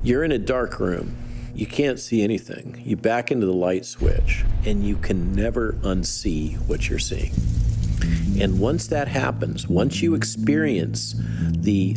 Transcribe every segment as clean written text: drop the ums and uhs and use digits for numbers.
You're in a dark room. You can't see anything. You back into the light switch, and you can never unsee what you're seeing. And once that happens, once you experience the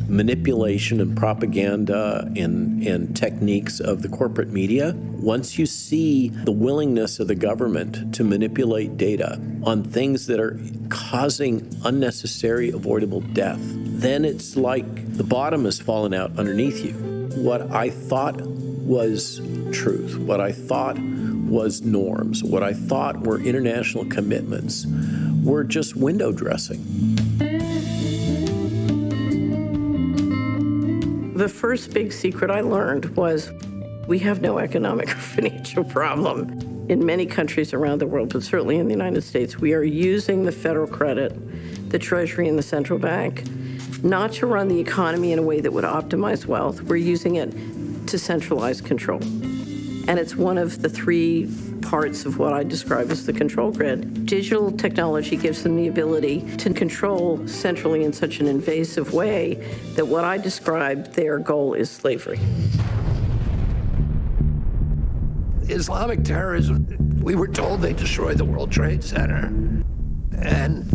manipulation and propaganda and techniques of the corporate media, once you see the willingness of the government to manipulate data on things that are causing unnecessary avoidable death, then it's like the bottom has fallen out underneath you. What I thought was truth, what I thought was norms, what I thought were international commitments, were just window dressing. The first big secret I learned was we have no economic or financial problem. In many countries around the world, but certainly in the United States, we are using the federal credit, the Treasury and the central bank, not to run the economy in a way that would optimize wealth. We're using it to centralize control. And it's one of the three parts of what I describe as the control grid. Digital technology gives them the ability to control centrally in such an invasive way that what I describe, their goal is slavery. Islamic terrorism, we were told they destroyed the World Trade Center and,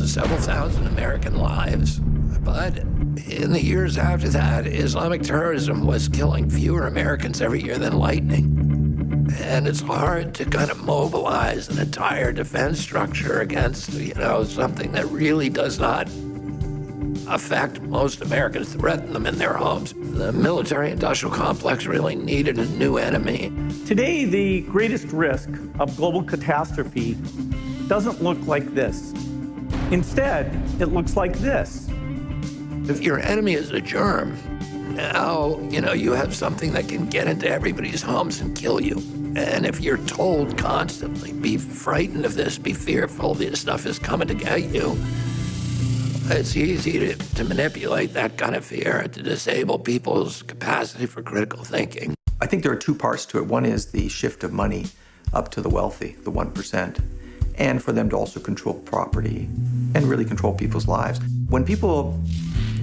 several thousand American lives. But in the years after that, Islamic terrorism was killing fewer Americans every year than lightning. And it's hard to kind of mobilize an entire defense structure against, something that really does not affect most Americans, threaten them in their homes. The military-industrial complex really needed a new enemy. Today, the greatest risk of global catastrophe doesn't look like this. Instead, it looks like this. If your enemy is a germ, now, you have something that can get into everybody's homes and kill you. And if you're told constantly, be frightened of this, be fearful, this stuff is coming to get you, it's easy to manipulate that kind of fear and to disable people's capacity for critical thinking. I think there are two parts to it. One is the shift of money up to the wealthy, the 1%, and for them to also control property and really control people's lives. When people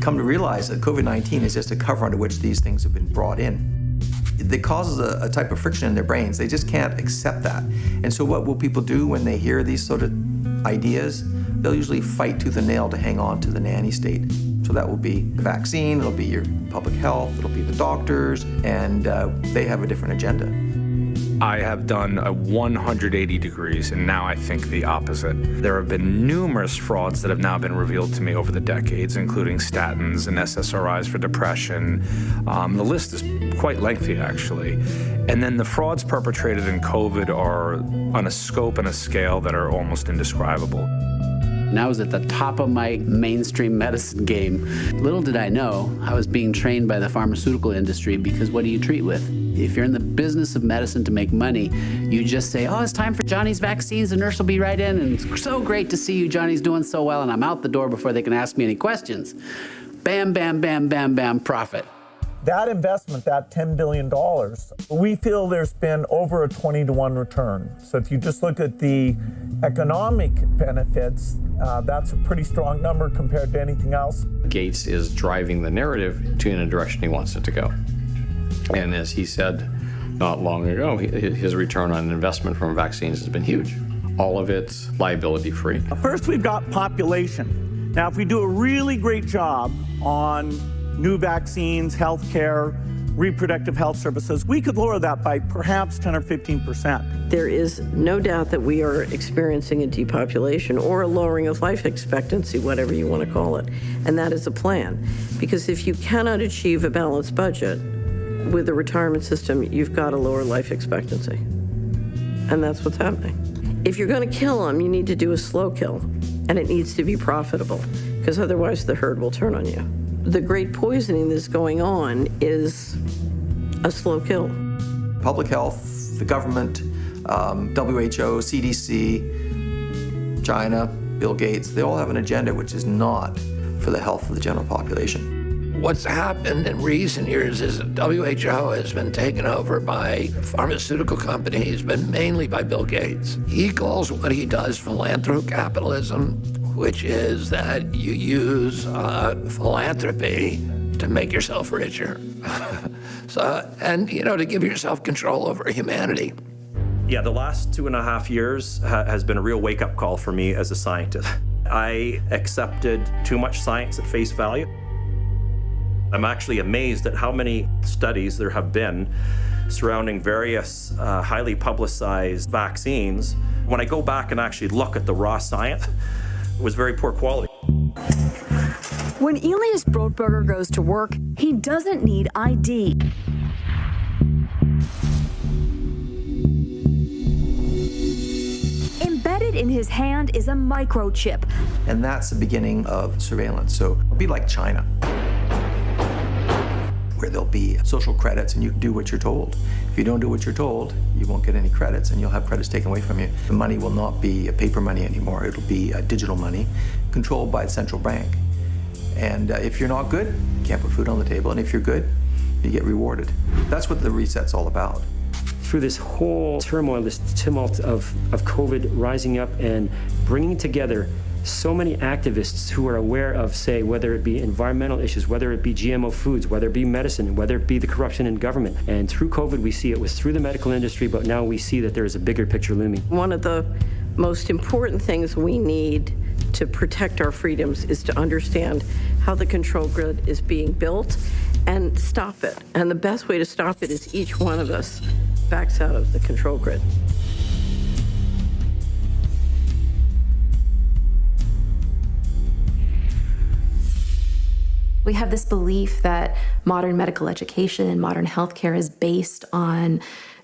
come to realize that COVID-19 is just a cover under which these things have been brought in, it causes a type of friction in their brains. They just can't accept that. And so what will people do when they hear these sort of ideas? They'll usually fight tooth and nail to hang on to the nanny state. So that will be the vaccine, it'll be your public health, it'll be the doctors, and they have a different agenda. I have done a 180 degrees, and now I think the opposite. There have been numerous frauds that have now been revealed to me over the decades, including statins and SSRIs for depression. The list is quite lengthy, actually. And then the frauds perpetrated in COVID are on a scope and a scale that are almost indescribable. And I was at the top of my mainstream medicine game. Little did I know I was being trained by the pharmaceutical industry, because what do you treat with? If you're in the business of medicine to make money, you just say, oh, it's time for Johnny's vaccines, the nurse will be right in, and it's so great to see you, Johnny's doing so well, and I'm out the door before they can ask me any questions. Bam, bam, bam, bam, bam, profit. That investment, that $10 billion, we feel there's been over a 20-to-1 return. So if you just look at the economic benefits, that's a pretty strong number compared to anything else. Gates is driving the narrative in a direction he wants it to go. And as he said not long ago, his return on investment from vaccines has been huge. All of it's liability-free. First, we've got population. Now, if we do a really great job on new vaccines, healthcare, reproductive health services, we could lower that by perhaps 10 or 15%. There is no doubt that we are experiencing a depopulation or a lowering of life expectancy, whatever you want to call it. And that is a plan. Because if you cannot achieve a balanced budget with the retirement system, you've got to lower life expectancy. And that's what's happening. If you're going to kill them, you need to do a slow kill. And it needs to be profitable, because otherwise the herd will turn on you. The great poisoning that's going on is a slow kill. Public health, the government, WHO, CDC, China, Bill Gates, they all have an agenda which is not for the health of the general population. What's happened in recent years is that WHO has been taken over by pharmaceutical companies, but mainly by Bill Gates. He calls what he does philanthrocapitalism, which is that you use philanthropy to make yourself richer. And to give yourself control over humanity. Yeah, the last 2.5 years has been a real wake-up call for me as a scientist. I accepted too much science at face value. I'm actually amazed at how many studies there have been surrounding various highly publicized vaccines. When I go back and actually look at the raw science, it was very poor quality. When Elias Brotberger goes to work, he doesn't need ID. Embedded in his hand is a microchip. And that's the beginning of surveillance. So it'll be like China, where there'll be social credits and you do what you're told. If you don't do what you're told, you won't get any credits and you'll have credits taken away from you. The money will not be paper money anymore. It'll be digital money controlled by the central bank. And if you're not good, you can't put food on the table. And if you're good, you get rewarded. That's what the reset's all about. Through this whole turmoil, this tumult of COVID rising up and bringing together so many activists who are aware of, say, whether it be environmental issues, whether it be GMO foods, whether it be medicine, whether it be the corruption in government. And through COVID, we see it was through the medical industry, but now we see that there is a bigger picture looming. One of the most important things we need to protect our freedoms is to understand how the control grid is being built and stop it. And the best way to stop it is each one of us backs out of the control grid. We have this belief that modern medical education and modern healthcare is based on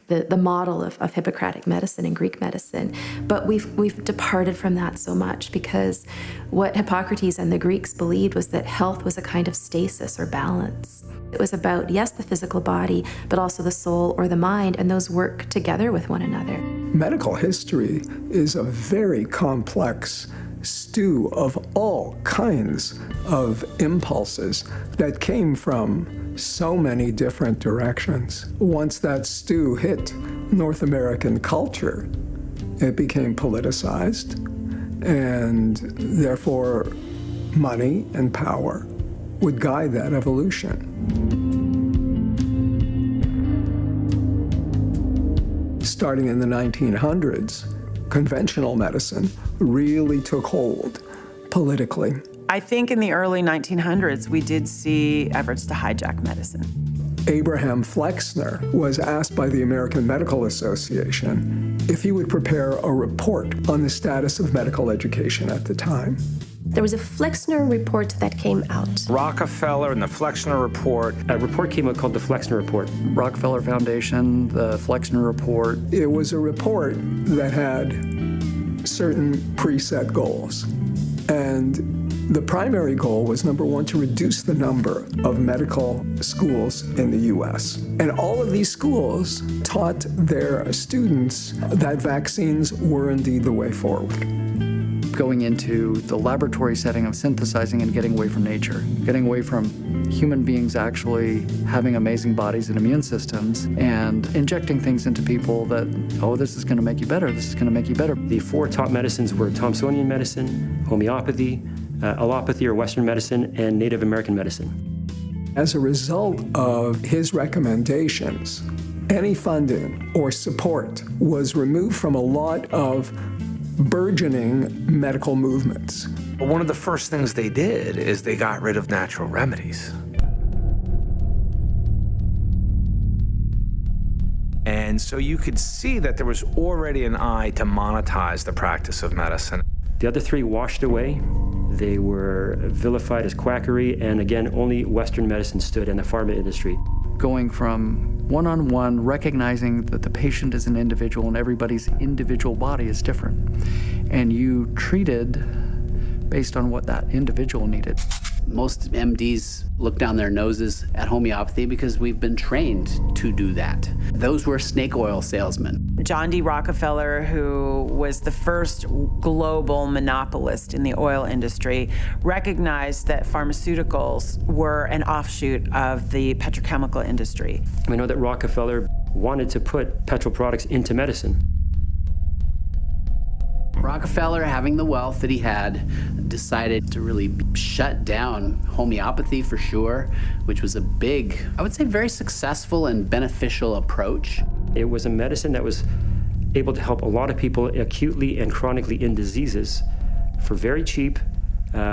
the model of Hippocratic medicine and Greek medicine. But we've departed from that so much because what Hippocrates and the Greeks believed was that health was a kind of stasis or balance. It was about, yes, the physical body, but also the soul or the mind, and those work together with one another. Medical history is a very complex stew of all kinds of impulses that came from so many different directions. Once that stew hit North American culture, it became politicized, and therefore money and power would guide that evolution. Starting in the 1900s, conventional medicine really took hold politically. I think in the early 1900s, we did see efforts to hijack medicine. Abraham Flexner was asked by the American Medical Association if he would prepare a report on the status of medical education at the time. There was a Flexner report that came out. Rockefeller and the Flexner report. A report came out called the Flexner Report. Rockefeller Foundation, the Flexner Report. It was a report that had certain preset goals. And the primary goal was, number one, to reduce the number of medical schools in the U.S. And all of these schools taught their students that vaccines were indeed the way forward. Going into the laboratory setting of synthesizing and getting away from nature, getting away from human beings actually having amazing bodies and immune systems and injecting things into people that, oh, this is going to make you better, this is going to make you better. The four top medicines were Thomsonian medicine, homeopathy, allopathy or Western medicine, and Native American medicine. As a result of his recommendations, any funding or support was removed from a lot of burgeoning medical movements. One of the first things they did is they got rid of natural remedies. And so you could see that there was already an eye to monetize the practice of medicine. The other three washed away. They were vilified as quackery, and again, only Western medicine stood in the pharma industry. Going from one-on-one, recognizing that the patient is an individual and everybody's individual body is different. And you treated based on what that individual needed. Most MDs look down their noses at homeopathy because we've been trained to do that. Those were snake oil salesmen. John D. Rockefeller, who was the first global monopolist in the oil industry, recognized that pharmaceuticals were an offshoot of the petrochemical industry. We know that Rockefeller wanted to put petrol products into medicine. Rockefeller, having the wealth that he had, decided to really shut down homeopathy for sure, which was a big, I would say, very successful and beneficial approach. It was a medicine that was able to help a lot of people acutely and chronically in diseases for very cheap,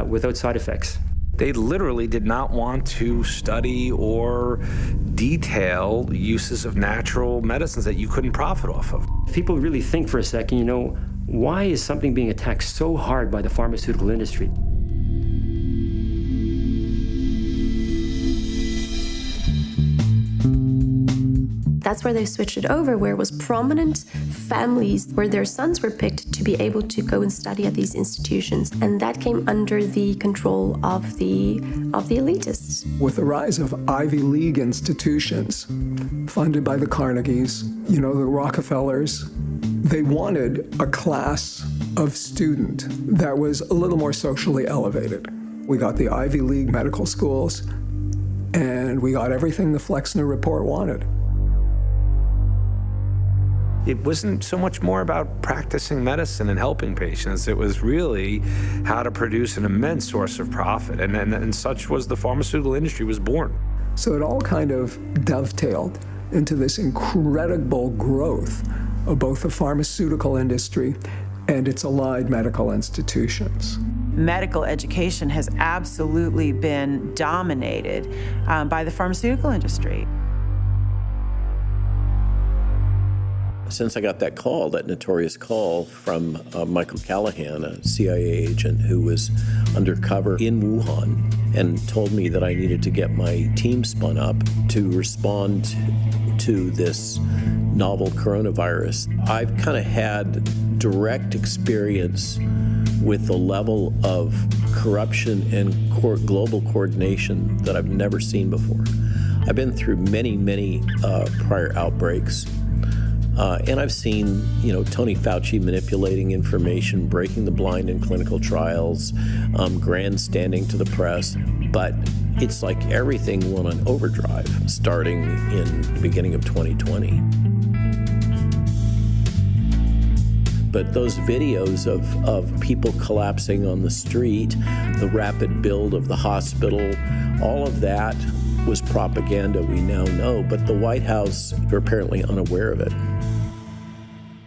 without side effects. They literally did not want to study or detail uses of natural medicines that you couldn't profit off of. People really think for a second, why is something being attacked so hard by the pharmaceutical industry? That's where they switched it over, where it was prominent families where their sons were picked to be able to go and study at these institutions. And that came under the control of the elitists. With the rise of Ivy League institutions funded by the Carnegies, the Rockefellers, they wanted a class of student that was a little more socially elevated. We got the Ivy League medical schools, and we got everything the Flexner Report wanted. It wasn't so much more about practicing medicine and helping patients. It was really how to produce an immense source of profit. And such was the pharmaceutical industry was born. So it all kind of dovetailed into this incredible growth of both the pharmaceutical industry and its allied medical institutions. Medical education has absolutely been dominated by the pharmaceutical industry. Since I got that call, that notorious call from Michael Callahan, a CIA agent who was undercover in Wuhan, and told me that I needed to get my team spun up to respond to this novel coronavirus, I've kind of had direct experience with the level of corruption and global coordination that I've never seen before. I've been through many prior outbreaks. And I've seen, Tony Fauci manipulating information, breaking the blind in clinical trials, grandstanding to the press. But it's like everything went on overdrive starting in the beginning of 2020. But those videos of people collapsing on the street, the rapid build of the hospital, all of that was propaganda, we now know, but the White House were apparently unaware of it.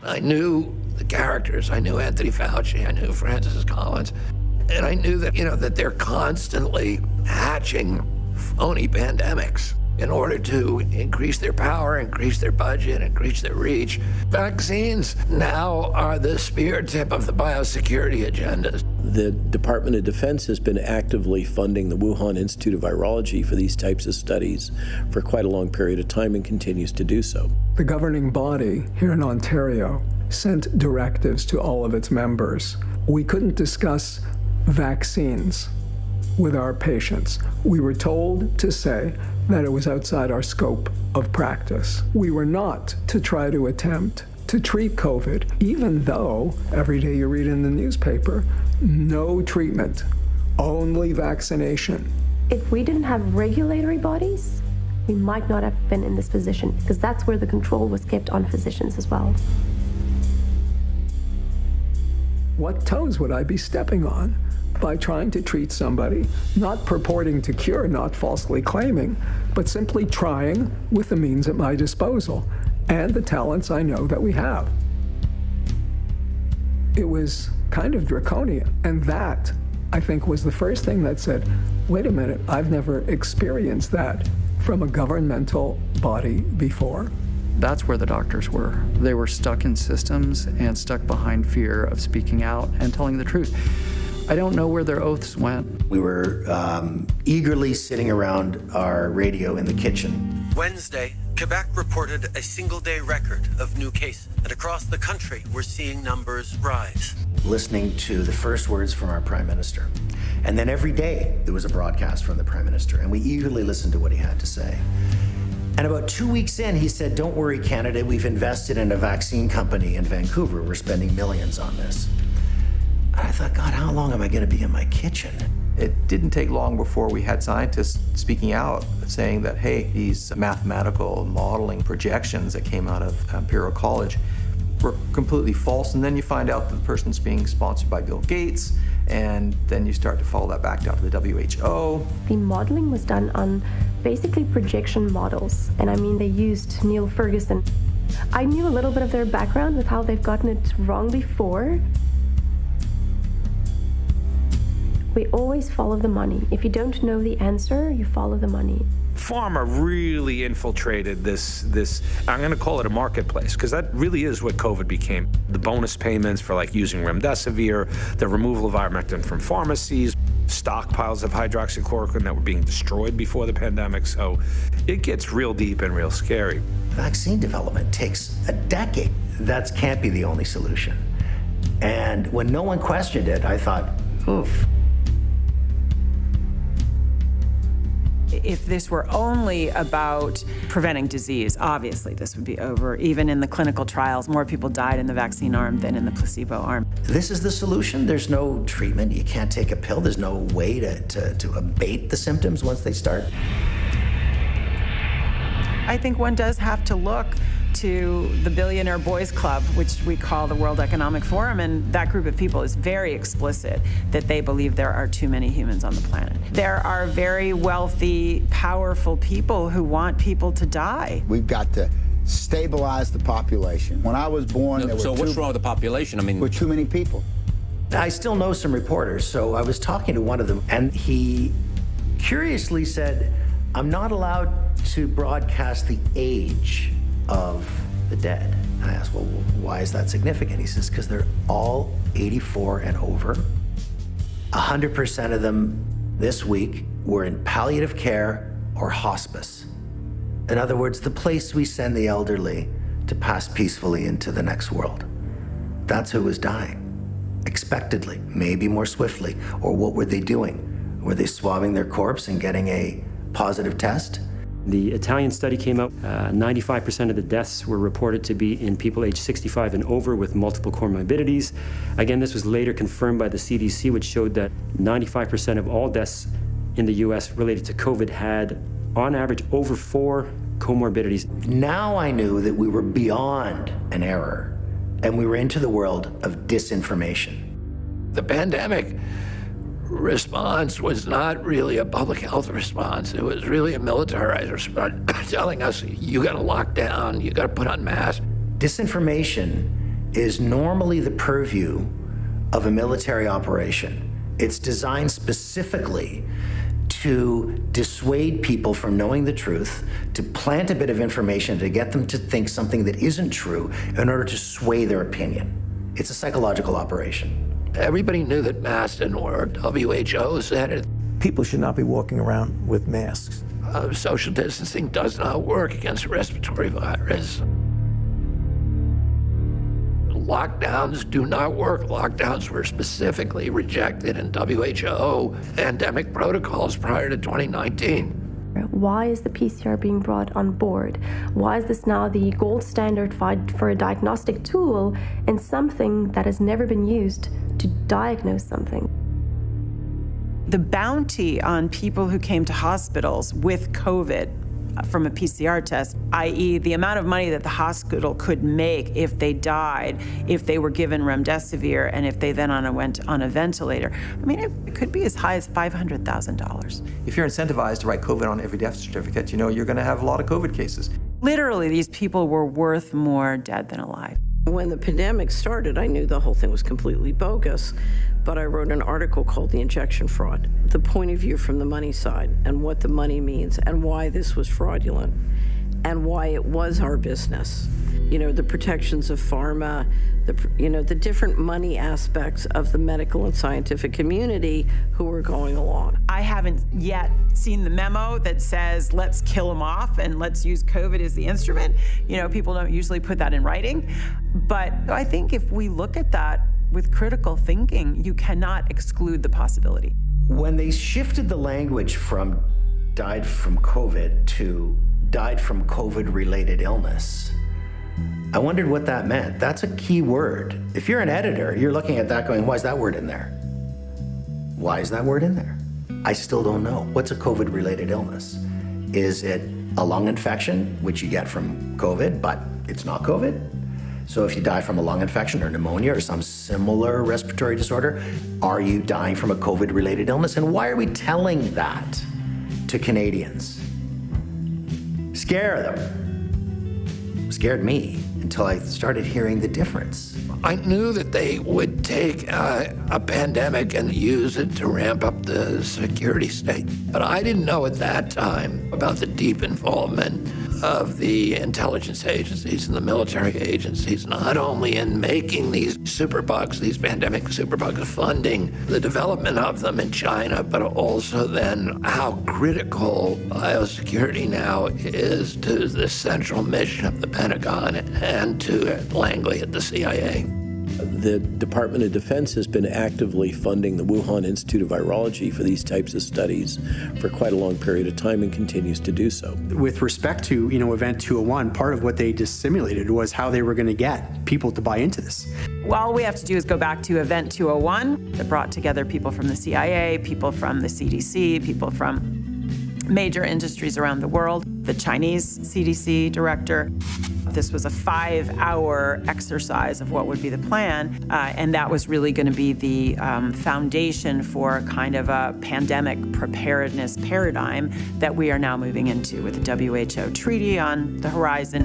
I knew the characters. I knew Anthony Fauci. I knew Francis Collins. And I knew that, that they're constantly hatching phony pandemics in order to increase their power, increase their budget, increase their reach. Vaccines now are the spear tip of the biosecurity agendas. The Department of Defense has been actively funding the Wuhan Institute of Virology for these types of studies for quite a long period of time and continues to do so. The governing body here in Ontario sent directives to all of its members. We couldn't discuss vaccines with our patients. We were told to say that it was outside our scope of practice. We were not to try to attempt to treat COVID, even though every day you read in the newspaper, no treatment, only vaccination. If we didn't have regulatory bodies, we might not have been in this position, because that's where the control was kept on physicians as well. What toes would I be stepping on by trying to treat somebody, not purporting to cure, not falsely claiming, but simply trying with the means at my disposal and the talents I know that we have? It was kind of draconian, and that, I think, was the first thing that said, wait a minute, I've never experienced that from a governmental body before. That's where the doctors were. They were stuck in systems and stuck behind fear of speaking out and telling the truth. I don't know where their oaths went. We were eagerly sitting around our radio in the kitchen. Wednesday, Quebec reported a single-day record of new cases, and across the country, we're seeing numbers rise. Listening to the first words from our Prime Minister. And then every day, there was a broadcast from the Prime Minister, and we eagerly listened to what he had to say. And about 2 weeks in, he said, don't worry, Canada, we've invested in a vaccine company in Vancouver. We're spending millions on this. I thought, God, how long am I going to be in my kitchen? It didn't take long before we had scientists speaking out, saying that, hey, these mathematical modeling projections that came out of Imperial College, were completely false, and then you find out that the person's being sponsored by Bill Gates, and then you start to follow that back down to the WHO. The modeling was done on basically projection models, and I mean they used Neil Ferguson. I knew a little bit of their background with how they've gotten it wrong before. We always follow the money. If you don't know the answer, you follow the money. Pharma really infiltrated this, I'm going to call it a marketplace, because that really is what COVID became. The bonus payments for like using remdesivir, the removal of ivermectin from pharmacies, stockpiles of hydroxychloroquine that were being destroyed before the pandemic. So it gets real deep and real scary. Vaccine development takes a decade. That can't be the only solution. And when no one questioned it, I thought, oof. If this were only about preventing disease, obviously this would be over. Even in the clinical trials, more people died in the vaccine arm than in the placebo arm. This is the solution? There's no treatment? You can't take a pill? There's no way to abate the symptoms once they start? I think one does have to look to the Billionaire Boys Club, which we call the World Economic Forum, and that group of people is very explicit that they believe there are too many humans on the planet. There are very wealthy, powerful people who want people to die. We've got to stabilize the population. When I was born, there were what's wrong with the population? I mean, were too many people. I still know some reporters, so I was talking to one of them, and he curiously said, I'm not allowed to broadcast the age of the dead. I asked, well, why is that significant? He says, because they're all 84 and over. 100% of them this week were in palliative care or hospice. In other words, the place we send the elderly to pass peacefully into the next world. That's who was dying. Expectedly, maybe more swiftly. Or what were they doing? Were they swabbing their corpse and getting a positive test? The Italian study came out, 95% of the deaths were reported to be in people aged 65 and over with multiple comorbidities. Again, this was later confirmed by the CDC, which showed that 95% of all deaths in the US related to COVID had, on average, over 4 comorbidities. Now I knew that we were beyond an error, and we were into the world of disinformation. The pandemic response was not really a public health response. It was really a militarized response, telling us, you gotta lock down, you gotta put on masks. Disinformation is normally the purview of a military operation. It's designed specifically to dissuade people from knowing the truth, to plant a bit of information to get them to think something that isn't true in order to sway their opinion. It's a psychological operation. Everybody knew that masks didn't work. WHO said it. People should not be walking around with masks. Social distancing does not work against a respiratory virus. Lockdowns do not work. Lockdowns were specifically rejected in WHO pandemic protocols prior to 2019. Why is the PCR being brought on board? Why is this now the gold standard for a diagnostic tool and something that has never been used to diagnose something? The bounty on people who came to hospitals with COVID from a PCR test, i.e. the amount of money that the hospital could make if they died, if they were given remdesivir, and if they then went on a ventilator. I mean, it could be as high as $500,000. If you're incentivized to write COVID on every death certificate, you know you're going to have a lot of COVID cases. Literally, these people were worth more dead than alive. When the pandemic started, I knew the whole thing was completely bogus, but I wrote an article called The Injection Fraud, the point of view from the money side and what the money means and why this was fraudulent and why it was our business. You know, the protections of pharma, the different money aspects of the medical and scientific community who were going along. I haven't yet seen the memo that says, let's kill them off and let's use COVID as the instrument. You know, people don't usually put that in writing. But I think if we look at that with critical thinking, you cannot exclude the possibility. When they shifted the language from died from COVID to died from COVID-related illness, I wondered what that meant. That's a key word. If you're an editor, you're looking at that going, why is that word in there? Why is that word in there? I still don't know. What's a COVID-related illness? Is it a lung infection, which you get from COVID, but it's not COVID? So if you die from a lung infection or pneumonia or some similar respiratory disorder, are you dying from a COVID-related illness? And why are we telling that to Canadians? Scare them. Scared me until I started hearing the difference. I knew that they would take a pandemic and use it to ramp up the security state. But I didn't know at that time about the deep involvement of the intelligence agencies and the military agencies, not only in making these superbugs, these pandemic superbugs, funding the development of them in China, but also then how critical biosecurity now is to the central mission of the Pentagon and to Langley at the CIA. The Department of Defense has been actively funding the Wuhan Institute of Virology for these types of studies for quite a long period of time and continues to do so. With respect to, Event 201, part of what they just simulated was how they were going to get people to buy into this. All we have to do is go back to Event 201 that brought together people from the CIA, people from the CDC, people from major industries around the world, the Chinese CDC director. This was a 5-hour exercise of what would be the plan, and that was really going to be the foundation for kind of a pandemic preparedness paradigm that we are now moving into with the WHO treaty on the horizon.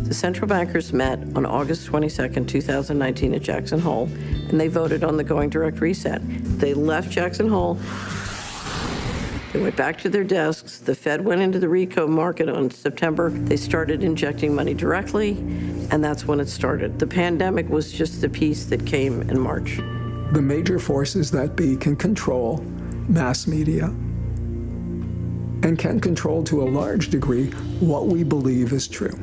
The central bankers met on August 22nd, 2019 at Jackson Hole, and they voted on the Going Direct reset. They left Jackson Hole. They went back to their desks. The Fed went into the repo market on September. They started injecting money directly, and that's when it started. The pandemic was just the piece that came in March. The major forces that be can control mass media and can control to a large degree what we believe is true.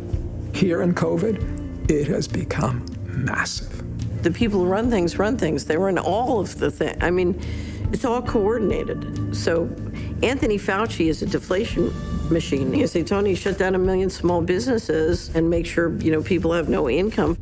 Here in COVID, it has become massive. The people who run things. They run all of the things. I mean, it's all coordinated. So Anthony Fauci is a deflation machine. He said, Tony, shut down 1 million small businesses and make sure, people have no income.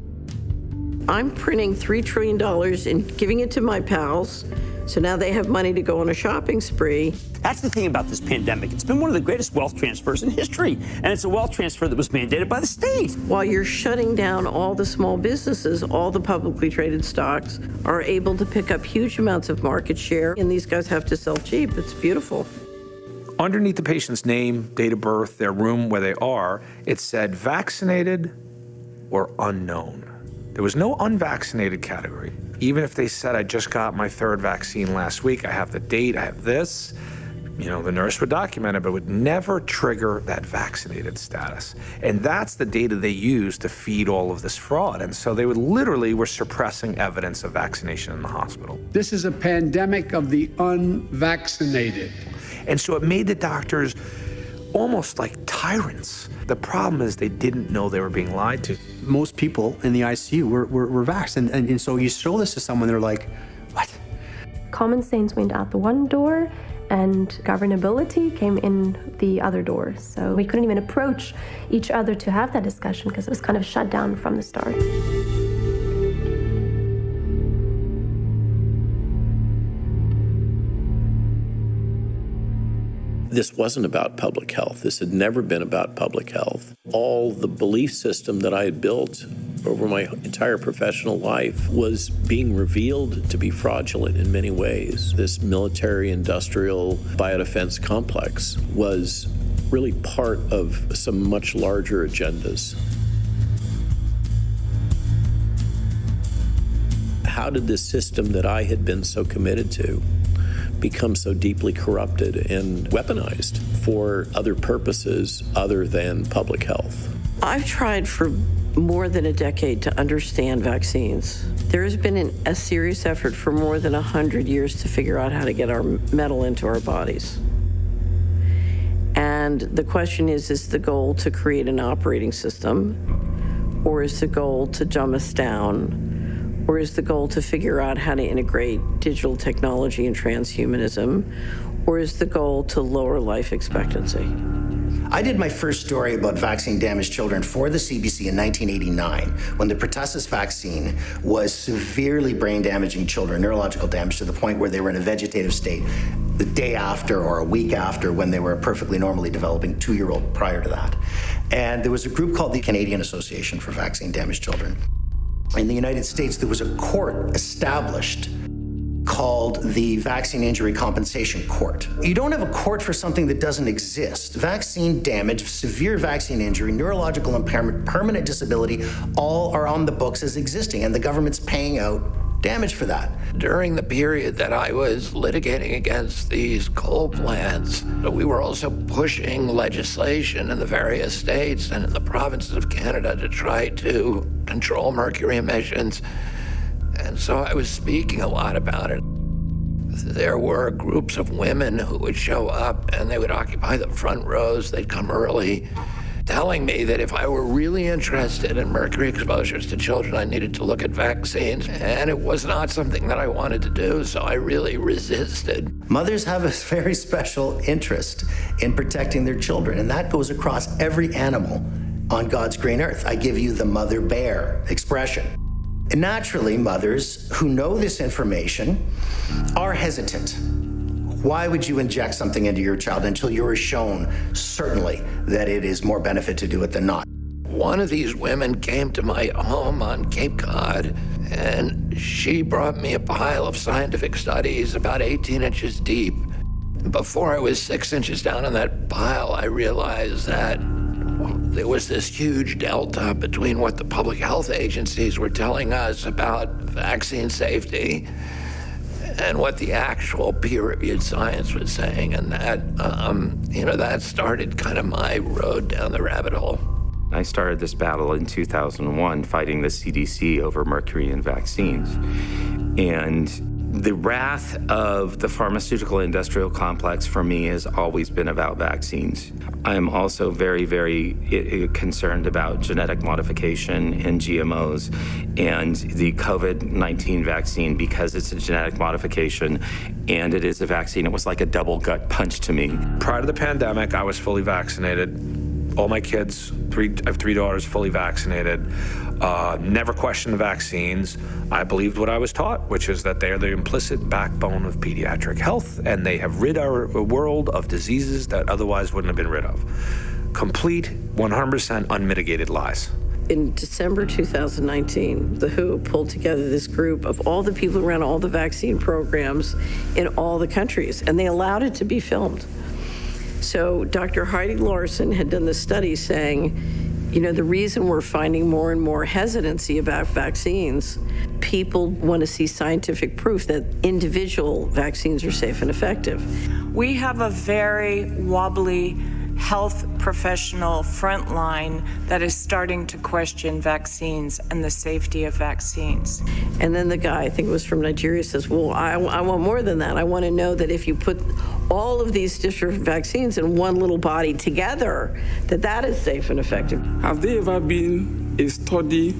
I'm printing $3 trillion and giving it to my pals. So now they have money to go on a shopping spree. That's the thing about this pandemic. It's been one of the greatest wealth transfers in history. And it's a wealth transfer that was mandated by the state. While you're shutting down all the small businesses, all the publicly traded stocks are able to pick up huge amounts of market share. And these guys have to sell cheap. It's beautiful. Underneath the patient's name, date of birth, their room, where they are, it said vaccinated or unknown. There was no unvaccinated category. Even if they said, I just got my 3rd vaccine last week, I have the date, I have this, the nurse would document it, but would never trigger that vaccinated status. And that's the data they used to feed all of this fraud. And so they were suppressing evidence of vaccination in the hospital. This is a pandemic of the unvaccinated. And so it made the doctors almost like tyrants. The problem is they didn't know they were being lied to. Most people in the ICU were vaxxed. And so you show this to someone, they're like, what? Common sense went out the one door and governability came in the other door. So we couldn't even approach each other to have that discussion because it was kind of shut down from the start. This wasn't about public health. This had never been about public health. All the belief system that I had built over my entire professional life was being revealed to be fraudulent in many ways. This military-industrial biodefense complex was really part of some much larger agendas. How did this system that I had been so committed to become so deeply corrupted and weaponized for other purposes other than public health? I've tried for more than a decade to understand vaccines. There has been a serious effort for more than 100 years to figure out how to get our metal into our bodies. And the question is the goal to create an operating system, or is the goal to dumb us down, Or is the goal to figure out how to integrate digital technology and transhumanism? Or is the goal to lower life expectancy? I did my first story about vaccine-damaged children for the CBC in 1989 when the pertussis vaccine was severely brain-damaging children, neurological damage to the point where they were in a vegetative state the day after or a week after when they were a perfectly normally developing 2-year-old prior to that. And there was a group called the Canadian Association for Vaccine-Damaged Children. In the United States, there was a court established called the Vaccine Injury Compensation Court. You don't have a court for something that doesn't exist. Vaccine damage, severe vaccine injury, neurological impairment, permanent disability, all are on the books as existing, and the government's paying out damage for that. During the period that I was litigating against these coal plants, we were also pushing legislation in the various states and in the provinces of Canada to try to control mercury emissions. And so I was speaking a lot about it. There were groups of women who would show up and they would occupy the front rows. They'd come early, telling me that if I were really interested in mercury exposures to children, I needed to look at vaccines. And it was not something that I wanted to do, so I really resisted. Mothers have a very special interest in protecting their children, and that goes across every animal on God's green earth. I give you the mother bear expression. And naturally, mothers who know this information are hesitant. Why would you inject something into your child until you are shown certainly that it is more benefit to do it than not? One of these women came to my home on Cape Cod, and she brought me a pile of scientific studies about 18 inches deep. Before I was 6 inches down in that pile, I realized that there was this huge delta between what the public health agencies were telling us about vaccine safety and what the actual peer-reviewed science was saying. And that, that started kind of my road down the rabbit hole. I started this battle in 2001 fighting the CDC over mercury in vaccines. And the wrath of the pharmaceutical industrial complex for me has always been about vaccines. I am also very, very concerned about genetic modification and GMOs and the COVID-19 vaccine because it's a genetic modification and it is a vaccine. It was like a double gut punch to me. Prior to the pandemic, I was fully vaccinated. All my kids, I have 3 daughters, fully vaccinated. Never questioned the vaccines. I believed what I was taught, which is that they are the implicit backbone of pediatric health, and they have rid our world of diseases that otherwise wouldn't have been rid of. Complete, 100% unmitigated lies. In December 2019, the WHO pulled together this group of all the people who ran all the vaccine programs in all the countries, and they allowed it to be filmed. So Dr. Heidi Larson had done the study saying, the reason we're finding more and more hesitancy about vaccines, people want to see scientific proof that individual vaccines are safe and effective. We have a very wobbly health professional frontline that is starting to question vaccines and the safety of vaccines. And then the guy, I think it was from Nigeria, says, well, I want more than that. I want to know that if you put all of these different vaccines in one little body together, that is safe and effective. Have there ever been a study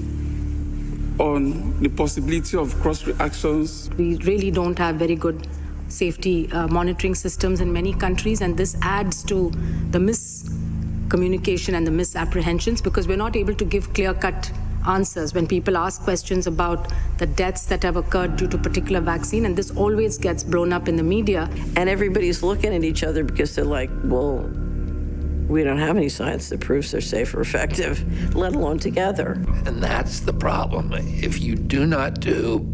on the possibility of cross reactions? We really don't have very good safety monitoring systems in many countries, and this adds to the miscommunication and the misapprehensions because we're not able to give clear-cut answers when people ask questions about the deaths that have occurred due to particular vaccine, and this always gets blown up in the media. And everybody's looking at each other because they're like, well, we don't have any science that proves they're safe or effective, let alone together. And that's the problem. If you do not do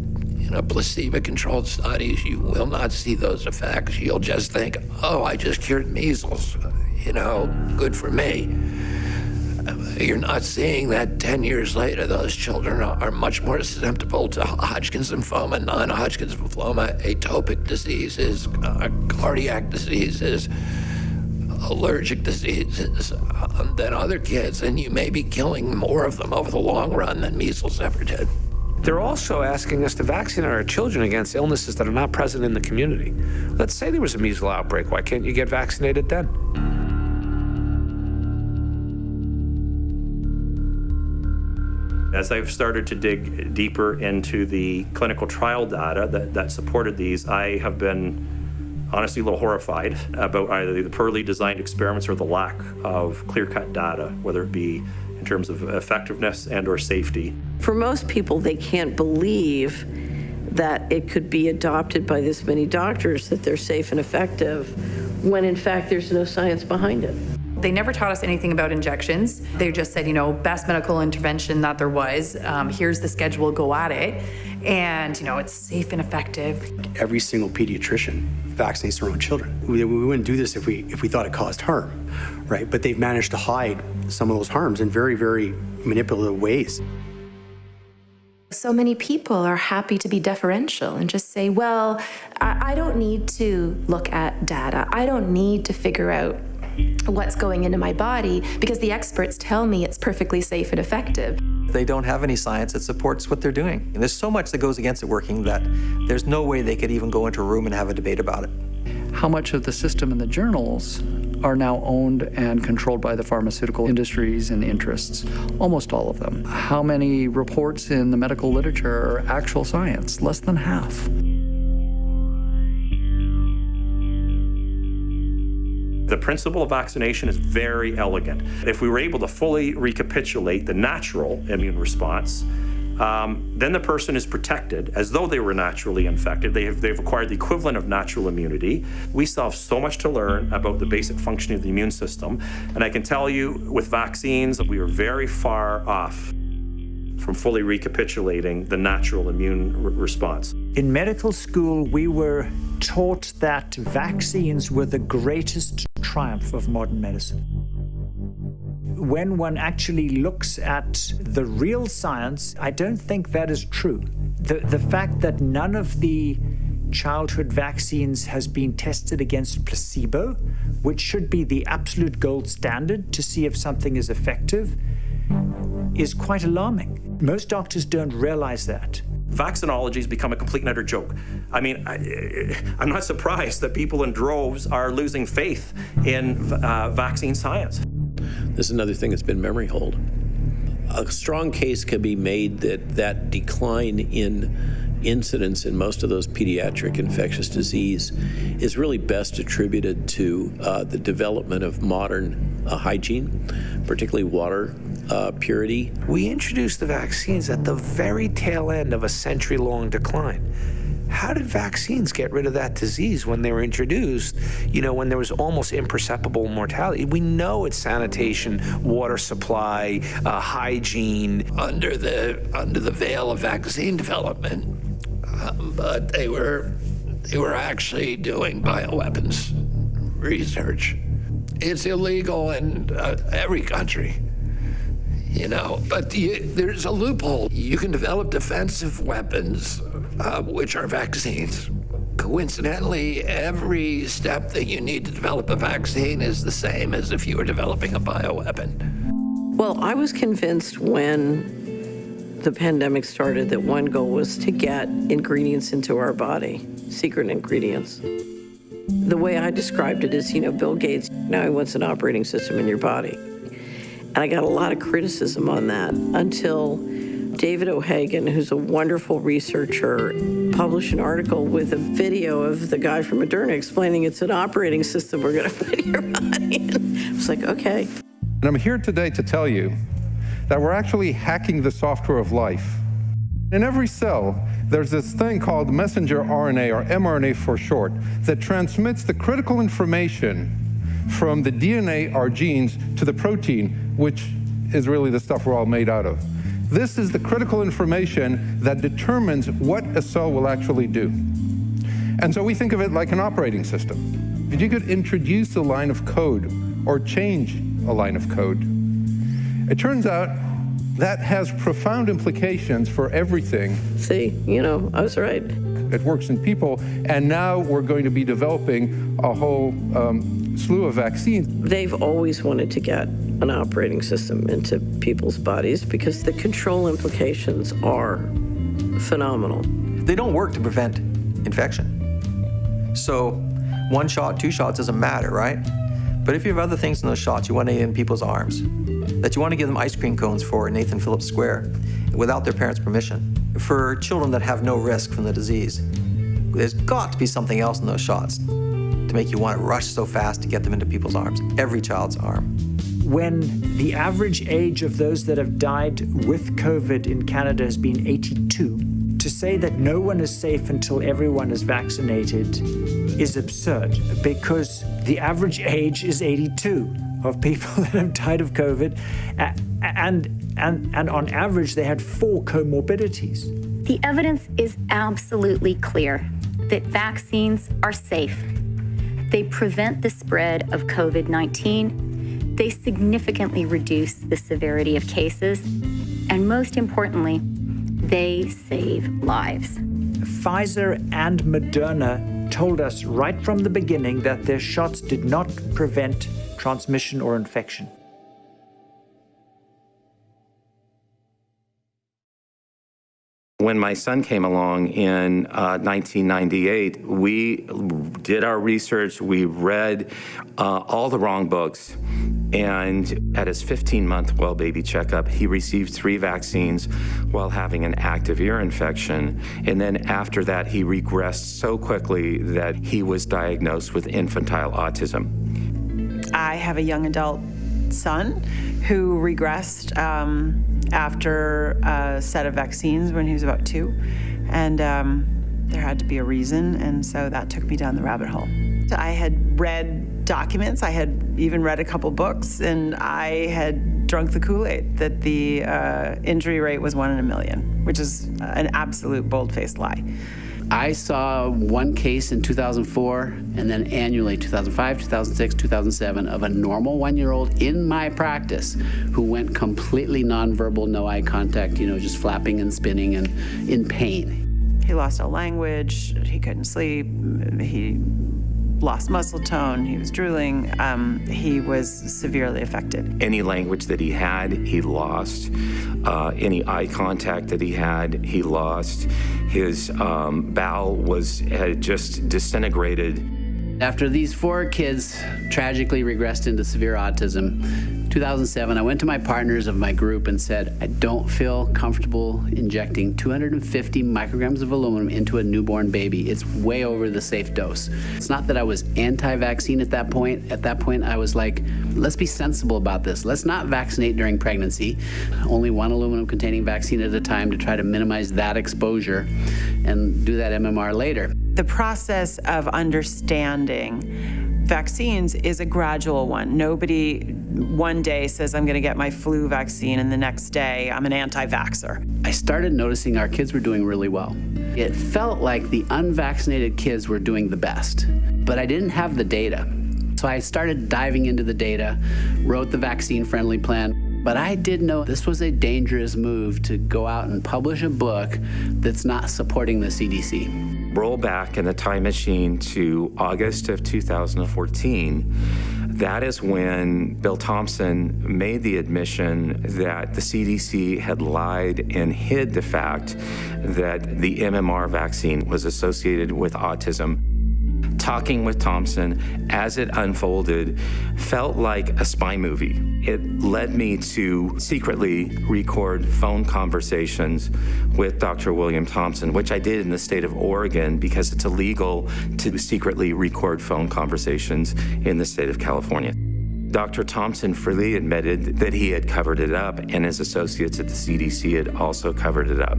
placebo-controlled studies, you will not see those effects. You'll just think, oh, I just cured measles, good for me. You're not seeing that 10 years later, those children are much more susceptible to Hodgkin's lymphoma, non-Hodgkin's lymphoma, atopic diseases, cardiac diseases, allergic diseases than other kids, and you may be killing more of them over the long run than measles ever did. They're also asking us to vaccinate our children against illnesses that are not present in the community. Let's say there was a measles outbreak. Why can't you get vaccinated then? As I've started to dig deeper into the clinical trial data that supported these, I have been honestly a little horrified about either the poorly designed experiments or the lack of clear-cut data, whether it be in terms of effectiveness and or safety. For most people, they can't believe that it could be adopted by this many doctors, that they're safe and effective, when in fact there's no science behind it. They never taught us anything about injections. They just said, best medical intervention that there was. Here's the schedule, go at it. And, it's safe and effective. Every single pediatrician vaccinates their own children. We wouldn't do this if we thought it caused harm, right? But they've managed to hide some of those harms in very, very manipulative ways. So many people are happy to be deferential and just say, well, I don't need to look at data. I don't need to figure out what's going into my body because the experts tell me it's perfectly safe and effective. They don't have any science that supports what they're doing. And there's so much that goes against it working that there's no way they could even go into a room and have a debate about it. How much of the system and the journals are now owned and controlled by the pharmaceutical industries and interests? Almost all of them. How many reports in the medical literature are actual science? Less than half. The principle of vaccination is very elegant. If we were able to fully recapitulate the natural immune response, then the person is protected as though they were naturally infected. They've acquired the equivalent of natural immunity. We still have so much to learn about the basic functioning of the immune system. And I can tell you with vaccines, we are very far off from fully recapitulating the natural immune response. In medical school, we were taught that vaccines were the greatest triumph of modern medicine. When one actually looks at the real science, I don't think that is true. The fact that none of the childhood vaccines has been tested against placebo, which should be the absolute gold standard to see if something is effective, is quite alarming. Most doctors don't realize that. Vaccinology has become a complete and utter joke. I mean, I'm not surprised that people in droves are losing faith in vaccine science. This is another thing that's been memory hold. A strong case can be made that decline in incidence in most of those pediatric infectious disease is really best attributed to the development of modern hygiene, particularly water purity. We introduced the vaccines at the very tail end of a century-long decline. How did vaccines get rid of that disease when they were introduced, when there was almost imperceptible mortality? We know it's sanitation, water supply, hygiene. Under the veil of vaccine development, but they were actually doing bioweapons research. It's illegal in every country. But there's a loophole. You can develop defensive weapons, which are vaccines. Coincidentally, every step that you need to develop a vaccine is the same as if you were developing a bioweapon. Well, I was convinced when the pandemic started that one goal was to get ingredients into our body, secret ingredients. The way I described it is, Bill Gates, now he wants an operating system in your body. And I got a lot of criticism on that until David O'Hagan, who's a wonderful researcher, published an article with a video of the guy from Moderna explaining it's an operating system we're going to put in your body. And I was like, okay. And I'm here today to tell you that we're actually hacking the software of life. In every cell, there's this thing called messenger RNA, or mRNA for short, that transmits the critical information from the DNA, our genes, to the protein, which is really the stuff we're all made out of. This is the critical information that determines what a cell will actually do. And so we think of it like an operating system. If you could introduce a line of code or change a line of code, it turns out that has profound implications for everything. See, I was right. It works in people, and now we're going to be developing a whole slew of vaccines. They've always wanted to get an operating system into people's bodies because the control implications are phenomenal. They don't work to prevent infection. So 1 shot, 2 shots doesn't matter, right? But if you have other things in those shots you want to get in people's arms, that you want to give them ice cream cones for in Nathan Phillips Square, without their parents' permission. For children that have no risk from the disease, there's got to be something else in those shots to make you want to rush so fast to get them into people's arms, every child's arm. When the average age of those that have died with COVID in Canada has been 82, to say that no one is safe until everyone is vaccinated is absurd, because the average age is 82 of people that have died of COVID, and on average they had 4 comorbidities. The evidence is absolutely clear that vaccines are safe. They prevent the spread of COVID-19. They significantly reduce the severity of cases, and most importantly, they save lives. Pfizer and Moderna told us right from the beginning that their shots did not prevent transmission or infection. When my son came along in 1998, we did our research, we read all the wrong books, and at his 15-month well baby checkup, he received 3 vaccines while having an active ear infection, and then after that, he regressed so quickly that he was diagnosed with infantile autism. I have a young adult son who regressed after a set of vaccines when he was about 2, and there had to be a reason, and so that took me down the rabbit hole. I had read documents, I had even read a couple books, and I had drunk the Kool-Aid that the injury rate was 1 in a million, which is an absolute bold-faced lie. I saw one case in 2004, and then annually 2005, 2006, 2007 of a normal 1-year-old in my practice who went completely nonverbal, no eye contact, just flapping and spinning and in pain. He lost all language, he couldn't sleep, he lost muscle tone, he was drooling, he was severely affected. Any language that he had, he lost. Any eye contact that he had, he lost. His bowel had just disintegrated. After these 4 kids tragically regressed into severe autism, 2007, I went to my partners of my group and said, I don't feel comfortable injecting 250 micrograms of aluminum into a newborn baby. It's way over the safe dose. It's not that I was anti-vaccine at that point. At that point, I was like, let's be sensible about this. Let's not vaccinate during pregnancy. Only 1 aluminum-containing vaccine at a time to try to minimize that exposure and do that MMR later. The process of understanding vaccines is a gradual one. Nobody one day says, I'm going to get my flu vaccine, and the next day I'm an anti-vaxxer. I started noticing our kids were doing really well. It felt like the unvaccinated kids were doing the best, but I didn't have the data. So I started diving into the data, wrote the vaccine-friendly plan, but I did know this was a dangerous move to go out and publish a book that's not supporting the CDC. Roll back in the time machine to August of 2014. That is when Bill Thompson made the admission that the CDC had lied and hid the fact that the MMR vaccine was associated with autism. Talking with Thompson as it unfolded felt like a spy movie. It led me to secretly record phone conversations with Dr. William Thompson, which I did in the state of Oregon because it's illegal to secretly record phone conversations in the state of California. Dr. Thompson freely admitted that he had covered it up, and his associates at the CDC had also covered it up.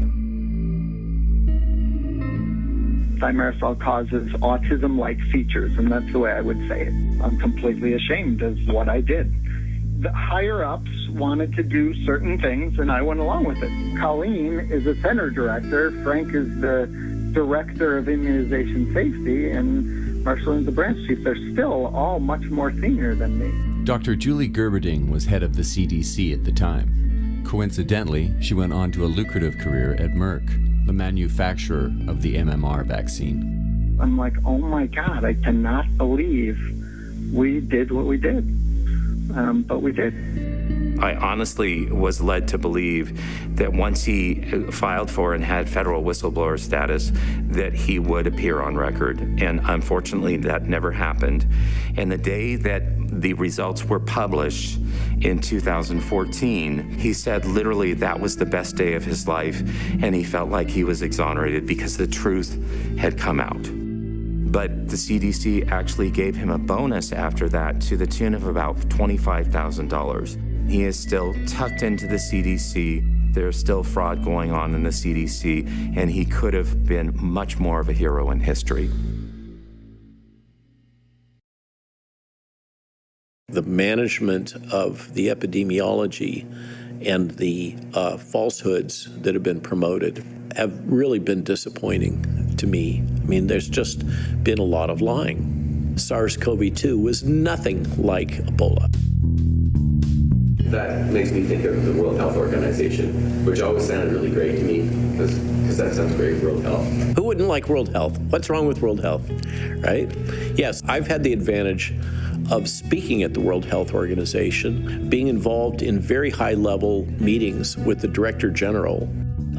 Thimerosal causes autism-like features, and that's the way I would say it. I'm completely ashamed of what I did. The higher-ups wanted to do certain things, and I went along with it. Colleen is a center director, Frank is the director of immunization safety, and Marceline is the branch chief. They're still all much more senior than me. Dr. Julie Gerberding was head of the CDC at the time. Coincidentally, she went on to a lucrative career at Merck, the manufacturer of the MMR vaccine. I'm like, oh my God, I cannot believe we did what we did. But we did. I honestly was led to believe that once he filed for and had federal whistleblower status, that he would appear on record. And unfortunately, that never happened. And the day that the results were published in 2014, he said literally that was the best day of his life, and he felt like he was exonerated because the truth had come out. But the CDC actually gave him a bonus after that to the tune of about $25,000. He is still tucked into the CDC. There's still fraud going on in the CDC, and he could have been much more of a hero in history. The management of the epidemiology and the falsehoods that have been promoted have really been disappointing to me. I mean, there's just been a lot of lying. SARS-CoV-2 was nothing like Ebola. That makes me think of the World Health Organization, which always sounded really great to me, because that sounds great, World Health. Who wouldn't like World Health? What's wrong with World Health, right? Yes, I've had the advantage of speaking at the World Health Organization, being involved in very high-level meetings with the Director General.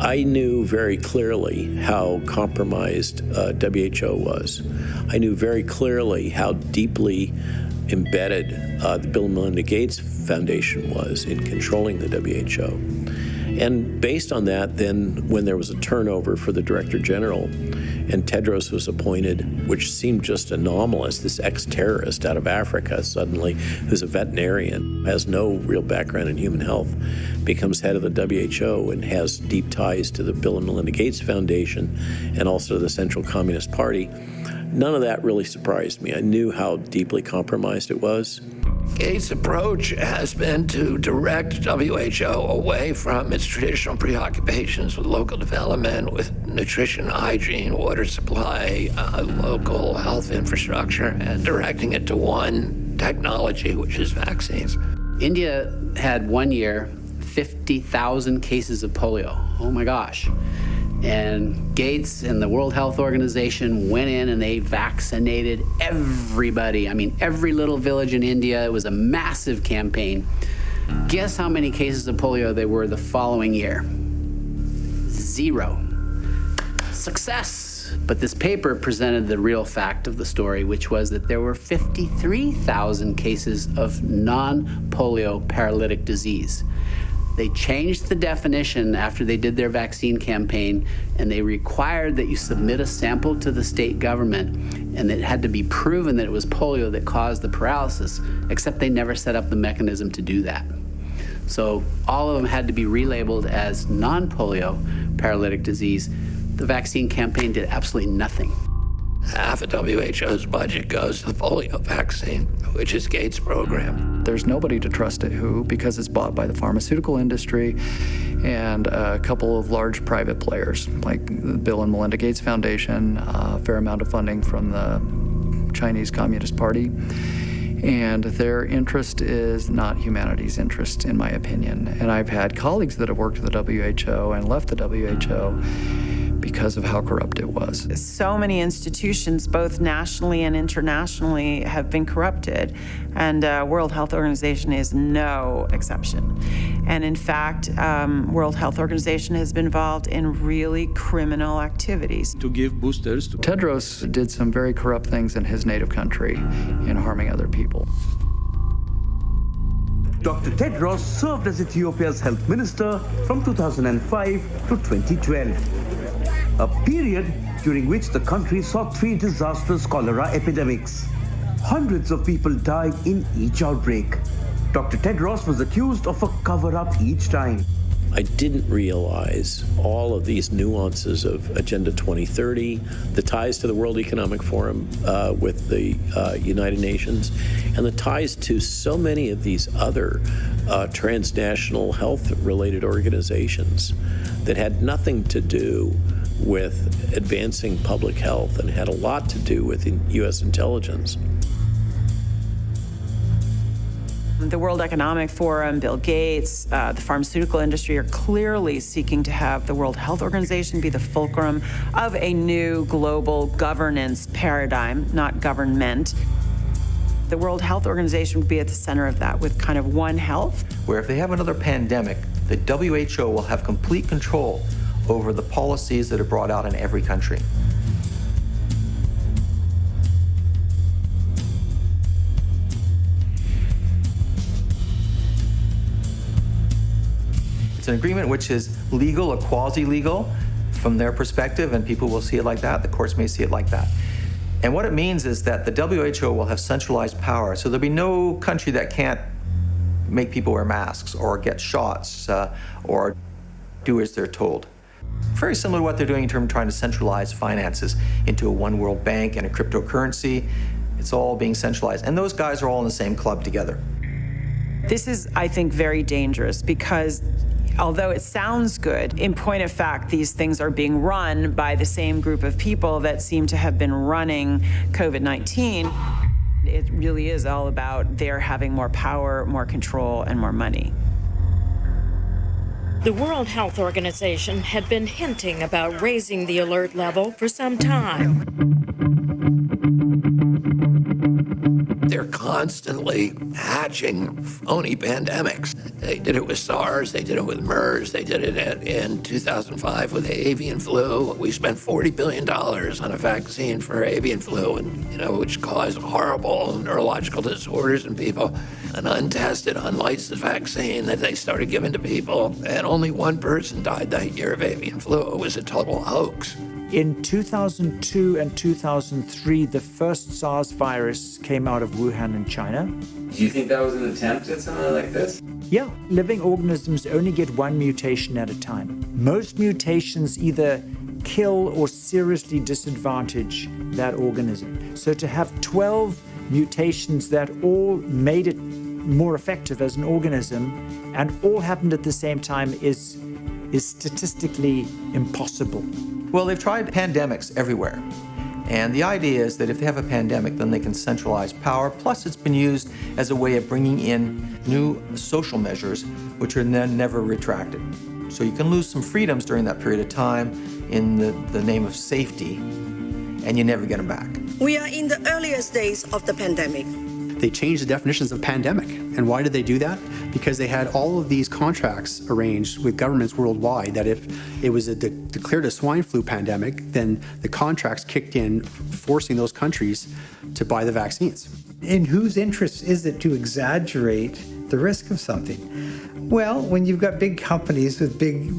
I knew very clearly how compromised WHO was. I knew very clearly how deeply embedded the Bill and Melinda Gates Foundation was in controlling the WHO. And based on that, then when there was a turnover for the Director General and Tedros was appointed, which seemed just anomalous, this ex-terrorist out of Africa suddenly, who's a veterinarian, has no real background in human health, becomes head of the WHO and has deep ties to the Bill and Melinda Gates Foundation and also the Central Communist Party. None of that really surprised me. I knew how deeply compromised it was. Gates' approach has been to direct WHO away from its traditional preoccupations with local development, with nutrition, hygiene, water supply, local health infrastructure, and directing it to one technology, which is vaccines. India had 1 year, 50,000 cases of polio. Oh my gosh. And Gates and the World Health Organization went in and they vaccinated everybody. I mean, every little village in India. It was a massive campaign. Guess how many cases of polio there were the following year? 0. Success. But this paper presented the real fact of the story, which was that there were 53,000 cases of non-polio paralytic disease. They changed the definition after they did their vaccine campaign, and they required that you submit a sample to the state government, and it had to be proven that it was polio that caused the paralysis, except they never set up the mechanism to do that. So all of them had to be relabeled as non-polio paralytic disease. The vaccine campaign did absolutely nothing. Half of WHO's budget goes to the polio vaccine, which is Gates' program. There's nobody to trust at WHO because it's bought by the pharmaceutical industry and a couple of large private players like the Bill and Melinda Gates Foundation, a fair amount of funding from the Chinese Communist Party. And their interest is not humanity's interest, in my opinion. And I've had colleagues that have worked at the WHO and left the WHO because of how corrupt it was. So many institutions, both nationally and internationally, have been corrupted, and World Health Organization is no exception. And in fact, World Health Organization has been involved in really criminal activities. To give boosters to Tedros did some very corrupt things in his native country in harming other people. Dr. Tedros served as Ethiopia's health minister from 2005 to 2012. A period during which the country saw 3 disastrous cholera epidemics. Hundreds of people died in each outbreak. Dr. Tedros was accused of a cover-up each time. I didn't realize all of these nuances of Agenda 2030, the ties to the World Economic Forum with the United Nations, and the ties to so many of these other transnational health-related organizations that had nothing to do with advancing public health and had a lot to do with U.S. intelligence. The World Economic Forum, Bill Gates, the pharmaceutical industry are clearly seeking to have the World Health Organization be the fulcrum of a new global governance paradigm, not government. The World Health Organization would be at the center of that with kind of One Health. Where if they have another pandemic, the WHO will have complete control over the policies that are brought out in every country. It's an agreement which is legal or quasi-legal from their perspective, and people will see it like that. The courts may see it like that. And what it means is that the WHO will have centralized power, so there'll be no country that can't make people wear masks or get shots or do as they're told. Very similar to what they're doing in terms of trying to centralize finances into a one world bank and a cryptocurrency. It's all being centralized. And those guys are all in the same club together. This is, I think, very dangerous because although it sounds good, in point of fact, these things are being run by the same group of people that seem to have been running COVID-19. It really is all about their having more power, more control, and more money. The World Health Organization had been hinting about raising the alert level for some time. They're constantly hatching phony pandemics. They did it with SARS, they did it with MERS, they did it in 2005 with avian flu. We spent $40 billion on a vaccine for avian flu, and which caused horrible neurological disorders in people. An untested, unlicensed vaccine that they started giving to people, and only one person died that year of avian flu. It was a total hoax. In 2002 and 2003, the first SARS virus came out of Wuhan in China. Do you think that was an attempt at something like this? Yeah, living organisms only get one mutation at a time. Most mutations either kill or seriously disadvantage that organism. So to have 12 mutations that all made it more effective as an organism and all happened at the same time is statistically impossible. Well, they've tried pandemics everywhere. And the idea is that if they have a pandemic, then they can centralize power. Plus, it's been used as a way of bringing in new social measures, which are then never retracted. So you can lose some freedoms during that period of time in the name of safety, and you never get them back. We are in the earliest days of the pandemic. They changed the definitions of pandemic. And why did they do that? Because they had all of these contracts arranged with governments worldwide that if it was declared a swine flu pandemic, then the contracts kicked in, forcing those countries to buy the vaccines. In whose interest is it to exaggerate the risk of something? Well, when you've got big companies with big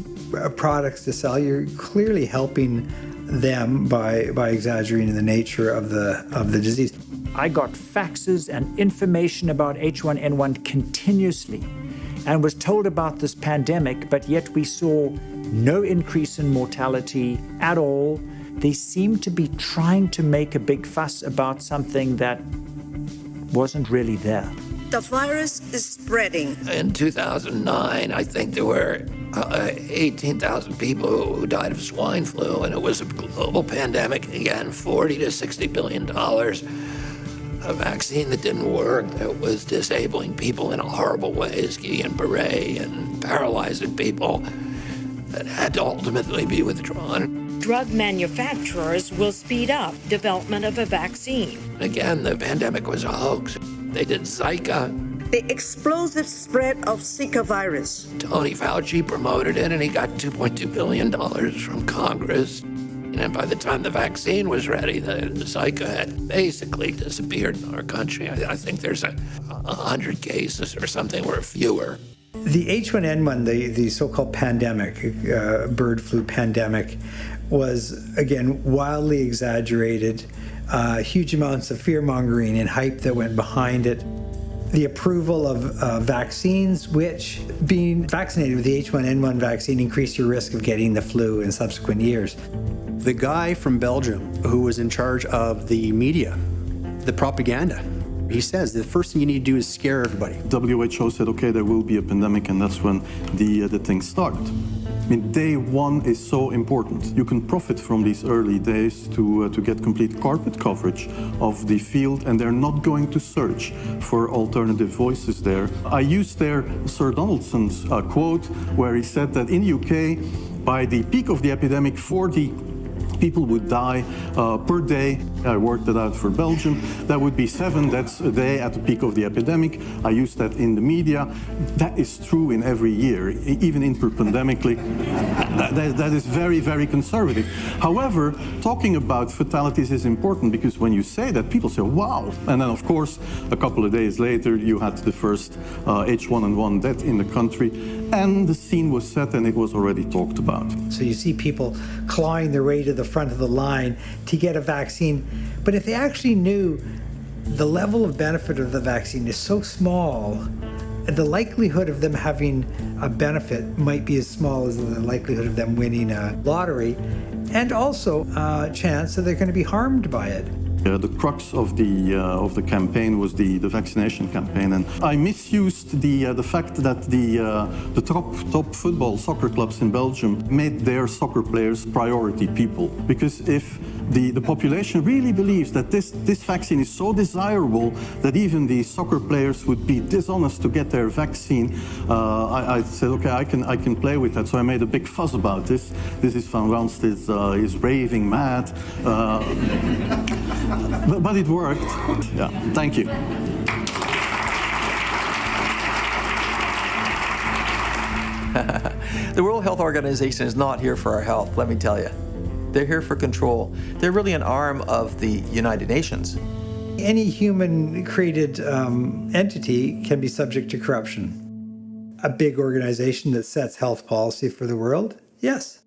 products to sell, you're clearly helping them by exaggerating the nature of the disease. I got faxes and information about H1N1 continuously and was told about this pandemic, but yet we saw no increase in mortality at all. They seemed to be trying to make a big fuss about something that wasn't really there. The virus is spreading. In 2009, I think there were 18,000 people who died of swine flu, and it was a global pandemic. Again, $40 to $60 billion. A vaccine that didn't work, that was disabling people in horrible ways, Guillain-Barré, and paralyzing people, that had to ultimately be withdrawn. Drug manufacturers will speed up development of a vaccine. Again, the pandemic was a hoax. They did Zika. The explosive spread of Zika virus. Tony Fauci promoted it, and he got $2.2 billion from Congress. And by the time the vaccine was ready, the Zika had basically disappeared in our country. I think there's 100 cases or something, or fewer. The H1N1, the so-called pandemic, bird flu pandemic, was, again, wildly exaggerated, huge amounts of fear-mongering and hype that went behind it. The approval of vaccines, which being vaccinated with the H1N1 vaccine increased your risk of getting the flu in subsequent years. The guy from Belgium who was in charge of the media, the propaganda, he says the first thing you need to do is scare everybody. WHO said, okay, there will be a pandemic, and that's when the thing started. I mean, day one is so important. You can profit from these early days to get complete carpet coverage of the field, and they're not going to search for alternative voices there. I used there Sir Donaldson's quote, where he said that in the UK, by the peak of the epidemic, 40 people would die per day. I worked it out for Belgium. That would be 7 deaths a day at the peak of the epidemic. I used that in the media. That is true in every year, even interpandemically. That is very, very conservative. However, talking about fatalities is important because when you say that, people say, wow. And then, of course, a couple of days later, you had the first H1N1 death in the country, and the scene was set and it was already talked about. So you see people clawing their way to the front of the line to get a vaccine. But if they actually knew the level of benefit of the vaccine is so small, the likelihood of them having a benefit might be as small as the likelihood of them winning a lottery, and also a chance that they're going to be harmed by it. The crux of the campaign was the vaccination campaign, and I misused the fact that the top football soccer clubs in Belgium made their soccer players priority people. Because if the population really believes that this vaccine is so desirable that even the soccer players would be dishonest to get their vaccine, I said, okay, I can play with that. So I made a big fuss about this. This is Van Ranst is raving mad. But it worked. Yeah, thank you. The World Health Organization is not here for our health, let me tell you. They're here for control. They're really an arm of the United Nations. Any human-created entity can be subject to corruption. A big organization that sets health policy for the world? Yes.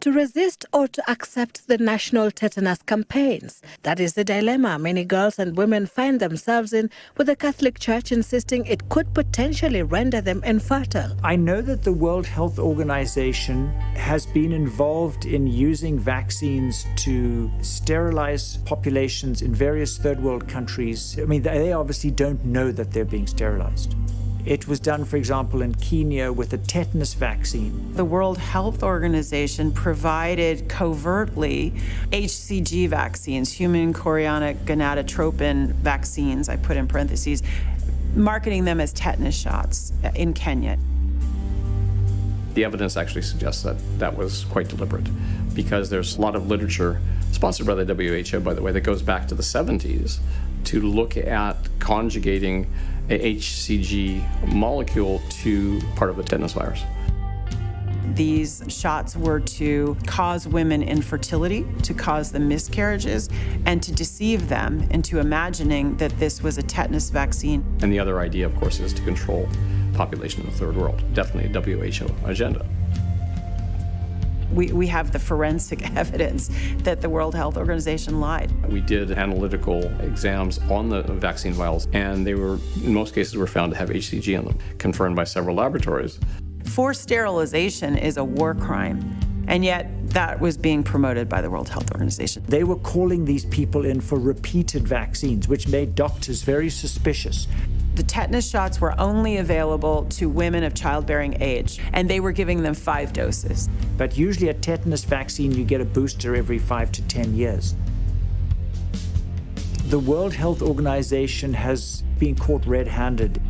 To resist or to accept the national tetanus campaigns. That is the dilemma many girls and women find themselves in, with the Catholic Church insisting it could potentially render them infertile. I know that the World Health Organization has been involved in using vaccines to sterilize populations in various third world countries. I mean, they obviously don't know that they're being sterilized. It was done, for example, in Kenya with a tetanus vaccine. The World Health Organization provided covertly HCG vaccines, human chorionic gonadotropin vaccines, I put in parentheses, marketing them as tetanus shots in Kenya. The evidence actually suggests that that was quite deliberate, because there's a lot of literature sponsored by the WHO, by the way, that goes back to the 70s to look at conjugating a HCG molecule to part of the tetanus virus. These shots were to cause women infertility, to cause them miscarriages, and to deceive them into imagining that this was a tetanus vaccine. And the other idea, of course, is to control population in the third world. Definitely a WHO agenda. We have the forensic evidence that the World Health Organization lied. We did analytical exams on the vaccine vials, and they were, in most cases, were found to have HCG in them, confirmed by several laboratories. Forced sterilization is a war crime, and yet that was being promoted by the World Health Organization. They were calling these people in for repeated vaccines, which made doctors very suspicious. The tetanus shots were only available to women of childbearing age, and they were giving them 5 doses. But usually a tetanus vaccine, you get a booster every 5 to 10 years. The World Health Organization has been caught red-handed.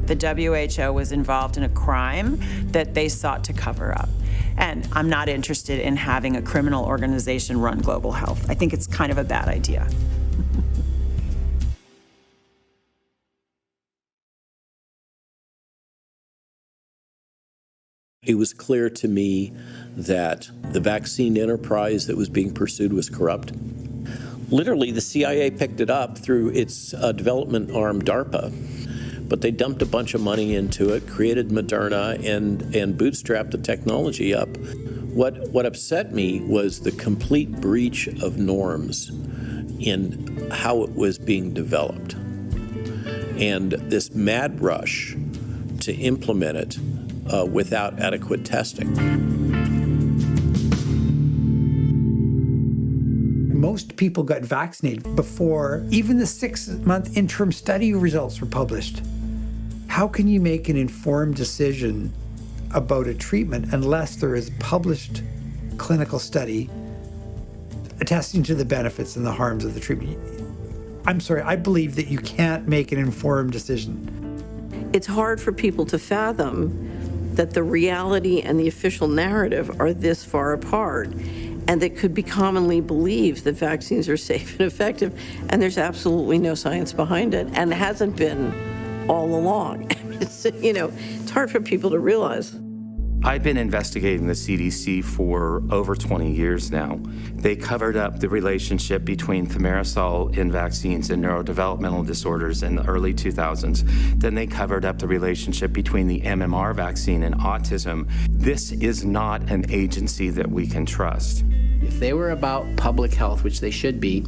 The WHO was involved in a crime that they sought to cover up. And I'm not interested in having a criminal organization run global health. I think it's kind of a bad idea. It was clear to me that the vaccine enterprise that was being pursued was corrupt. Literally, the CIA picked it up through its development arm, DARPA, but they dumped a bunch of money into it, created Moderna, and bootstrapped the technology up. What upset me was the complete breach of norms in how it was being developed, and this mad rush to implement it without adequate testing. Most people got vaccinated before even the 6-month interim study results were published. How can you make an informed decision about a treatment unless there is published clinical study attesting to the benefits and the harms of the treatment? I'm sorry, I believe that you can't make an informed decision. It's hard for people to fathom that the reality and the official narrative are this far apart. and that could be commonly believed that vaccines are safe and effective, and there's absolutely no science behind it, and hasn't been all along. It's, it's hard for people to realize. I've been investigating the CDC for over 20 years now. They covered up the relationship between thimerosal in vaccines and neurodevelopmental disorders in the early 2000s. Then they covered up the relationship between the MMR vaccine and autism. This is not an agency that we can trust. If they were about public health, which they should be,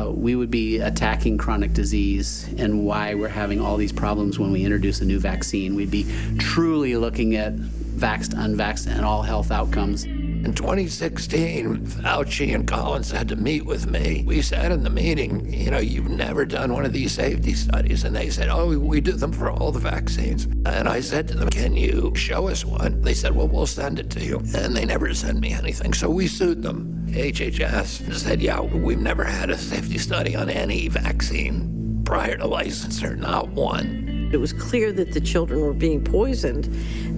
we would be attacking chronic disease and why we're having all these problems when we introduce a new vaccine. We'd be truly looking at vaxxed, unvaxxed, and all health outcomes. In 2016, Fauci and Collins had to meet with me. We said in the meeting, you've never done one of these safety studies. And they said, oh, we do them for all the vaccines. And I said to them, can you show us one? They said, well, we'll send it to you. And they never sent me anything. So we sued them. HHS said, yeah, we've never had a safety study on any vaccine prior to licensure, not one. It was clear that the children were being poisoned,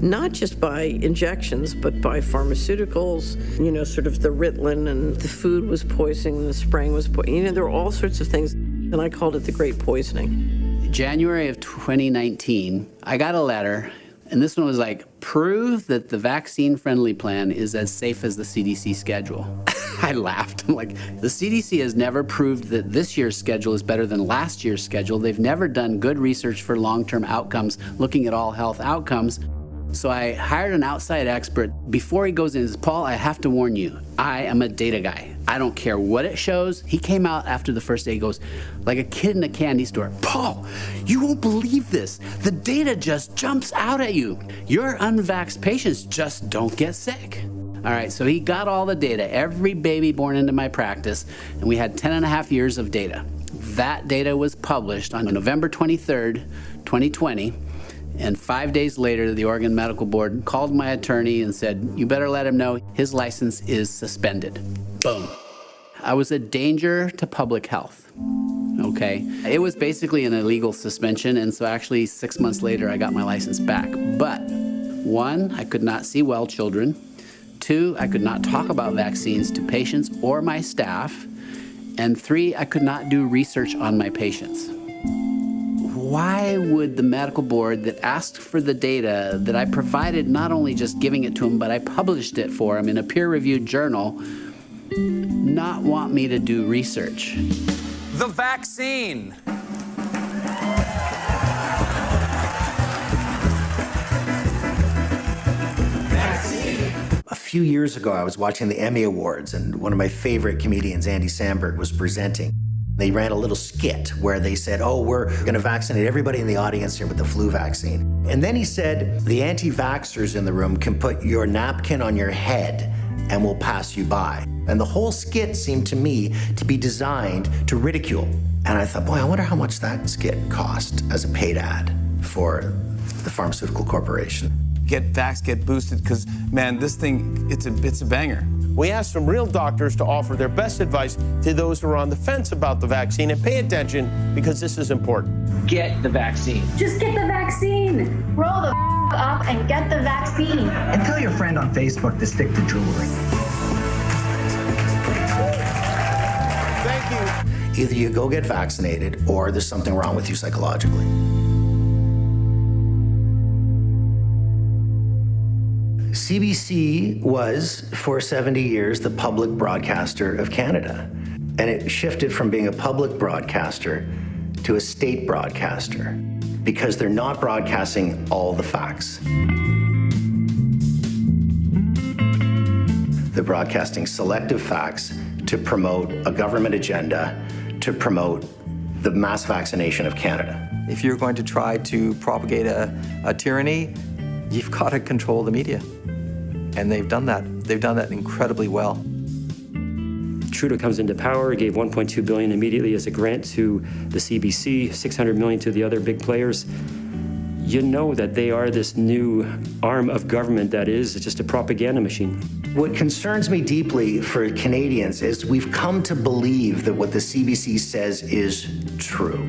not just by injections, but by pharmaceuticals, sort of the Ritalin, and the food was poisoning, the spraying was poisoning. There were all sorts of things, and I called it the Great Poisoning. January of 2019, I got a letter, and this one was like, prove that the vaccine-friendly plan is as safe as the CDC schedule. I laughed. I'm like, the CDC has never proved that this year's schedule is better than last year's schedule. They've never done good research for long-term outcomes, looking at all health outcomes. So I hired an outside expert. Before he goes in, he says, Paul, I have to warn you, I am a data guy. I don't care what it shows. He came out after the first day, he goes, like a kid in a candy store, Paul, you won't believe this. The data just jumps out at you. Your unvaxxed patients just don't get sick. All right, so he got all the data, every baby born into my practice, and we had 10.5 years of data. That data was published on November 23rd, 2020, and 5 days later, the Oregon Medical Board called my attorney and said, you better let him know his license is suspended. Boom. I was a danger to public health, okay? It was basically an illegal suspension, and so actually 6 months later, I got my license back. But 1, I could not see well children. 2, I could not talk about vaccines to patients or my staff. And 3, I could not do research on my patients. Why would the medical board that asked for the data that I provided, not only just giving it to them, but I published it for them in a peer-reviewed journal, not want me to do research? The vaccine. A few years ago, I was watching the Emmy Awards, and one of my favorite comedians, Andy Samberg, was presenting. They ran a little skit where they said, oh, we're going to vaccinate everybody in the audience here with the flu vaccine. And then he said, the anti-vaxxers in the room can put your napkin on your head and we'll pass you by. And the whole skit seemed to me to be designed to ridicule. And I thought, boy, I wonder how much that skit cost as a paid ad for the pharmaceutical corporation. Get vaxxed, get boosted, because, man, this thing, it's a banger. We asked some real doctors to offer their best advice to those who are on the fence about the vaccine, and pay attention because this is important. Get the vaccine. Just get the vaccine. Roll the up and get the vaccine. And tell your friend on Facebook to stick to jewelry. Thank you. Either you go get vaccinated or there's something wrong with you psychologically. CBC was, for 70 years, the public broadcaster of Canada. And it shifted from being a public broadcaster to a state broadcaster because they're not broadcasting all the facts. They're broadcasting selective facts to promote a government agenda, to promote the mass vaccination of Canada. If you're going to try to propagate a tyranny, you've got to control the media. And they've done that. They've done that incredibly well. Trudeau comes into power, gave $1.2 billion immediately as a grant to the CBC, $600 million to the other big players. You know that they are this new arm of government that is just a propaganda machine. What concerns me deeply for Canadians is we've come to believe that what the CBC says is true.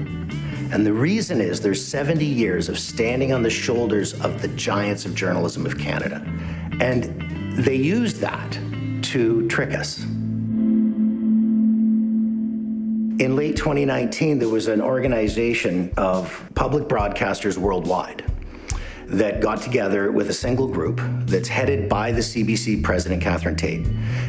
And the reason is there's 70 years of standing on the shoulders of the giants of journalism of Canada. And they used that to trick us. In late 2019, there was an organization of public broadcasters worldwide that got together with a single group that's headed by the CBC president, Catherine Tate.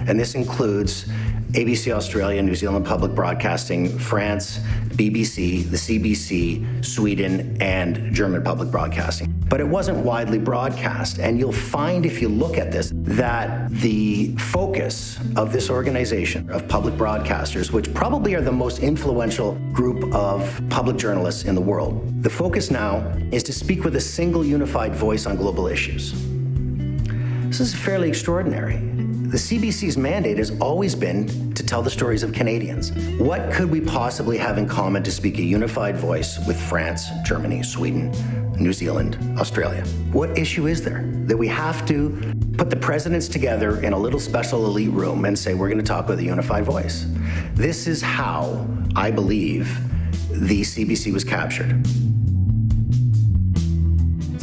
And this includes ABC Australia, New Zealand Public Broadcasting, France, BBC, the CBC, Sweden, and German Public Broadcasting. But it wasn't widely broadcast. And you'll find, if you look at this, that the focus of this organization of public broadcasters, which probably are the most influential group of public journalists in the world, the focus now is to speak with a single unified voice on global issues. This is fairly extraordinary. The CBC's mandate has always been to tell the stories of Canadians. What could we possibly have in common to speak a unified voice with France, Germany, Sweden, New Zealand, Australia? What issue is there that we have to put the presidents together in a little special elite room and say, we're going to talk with a unified voice? This is how I believe the CBC was captured.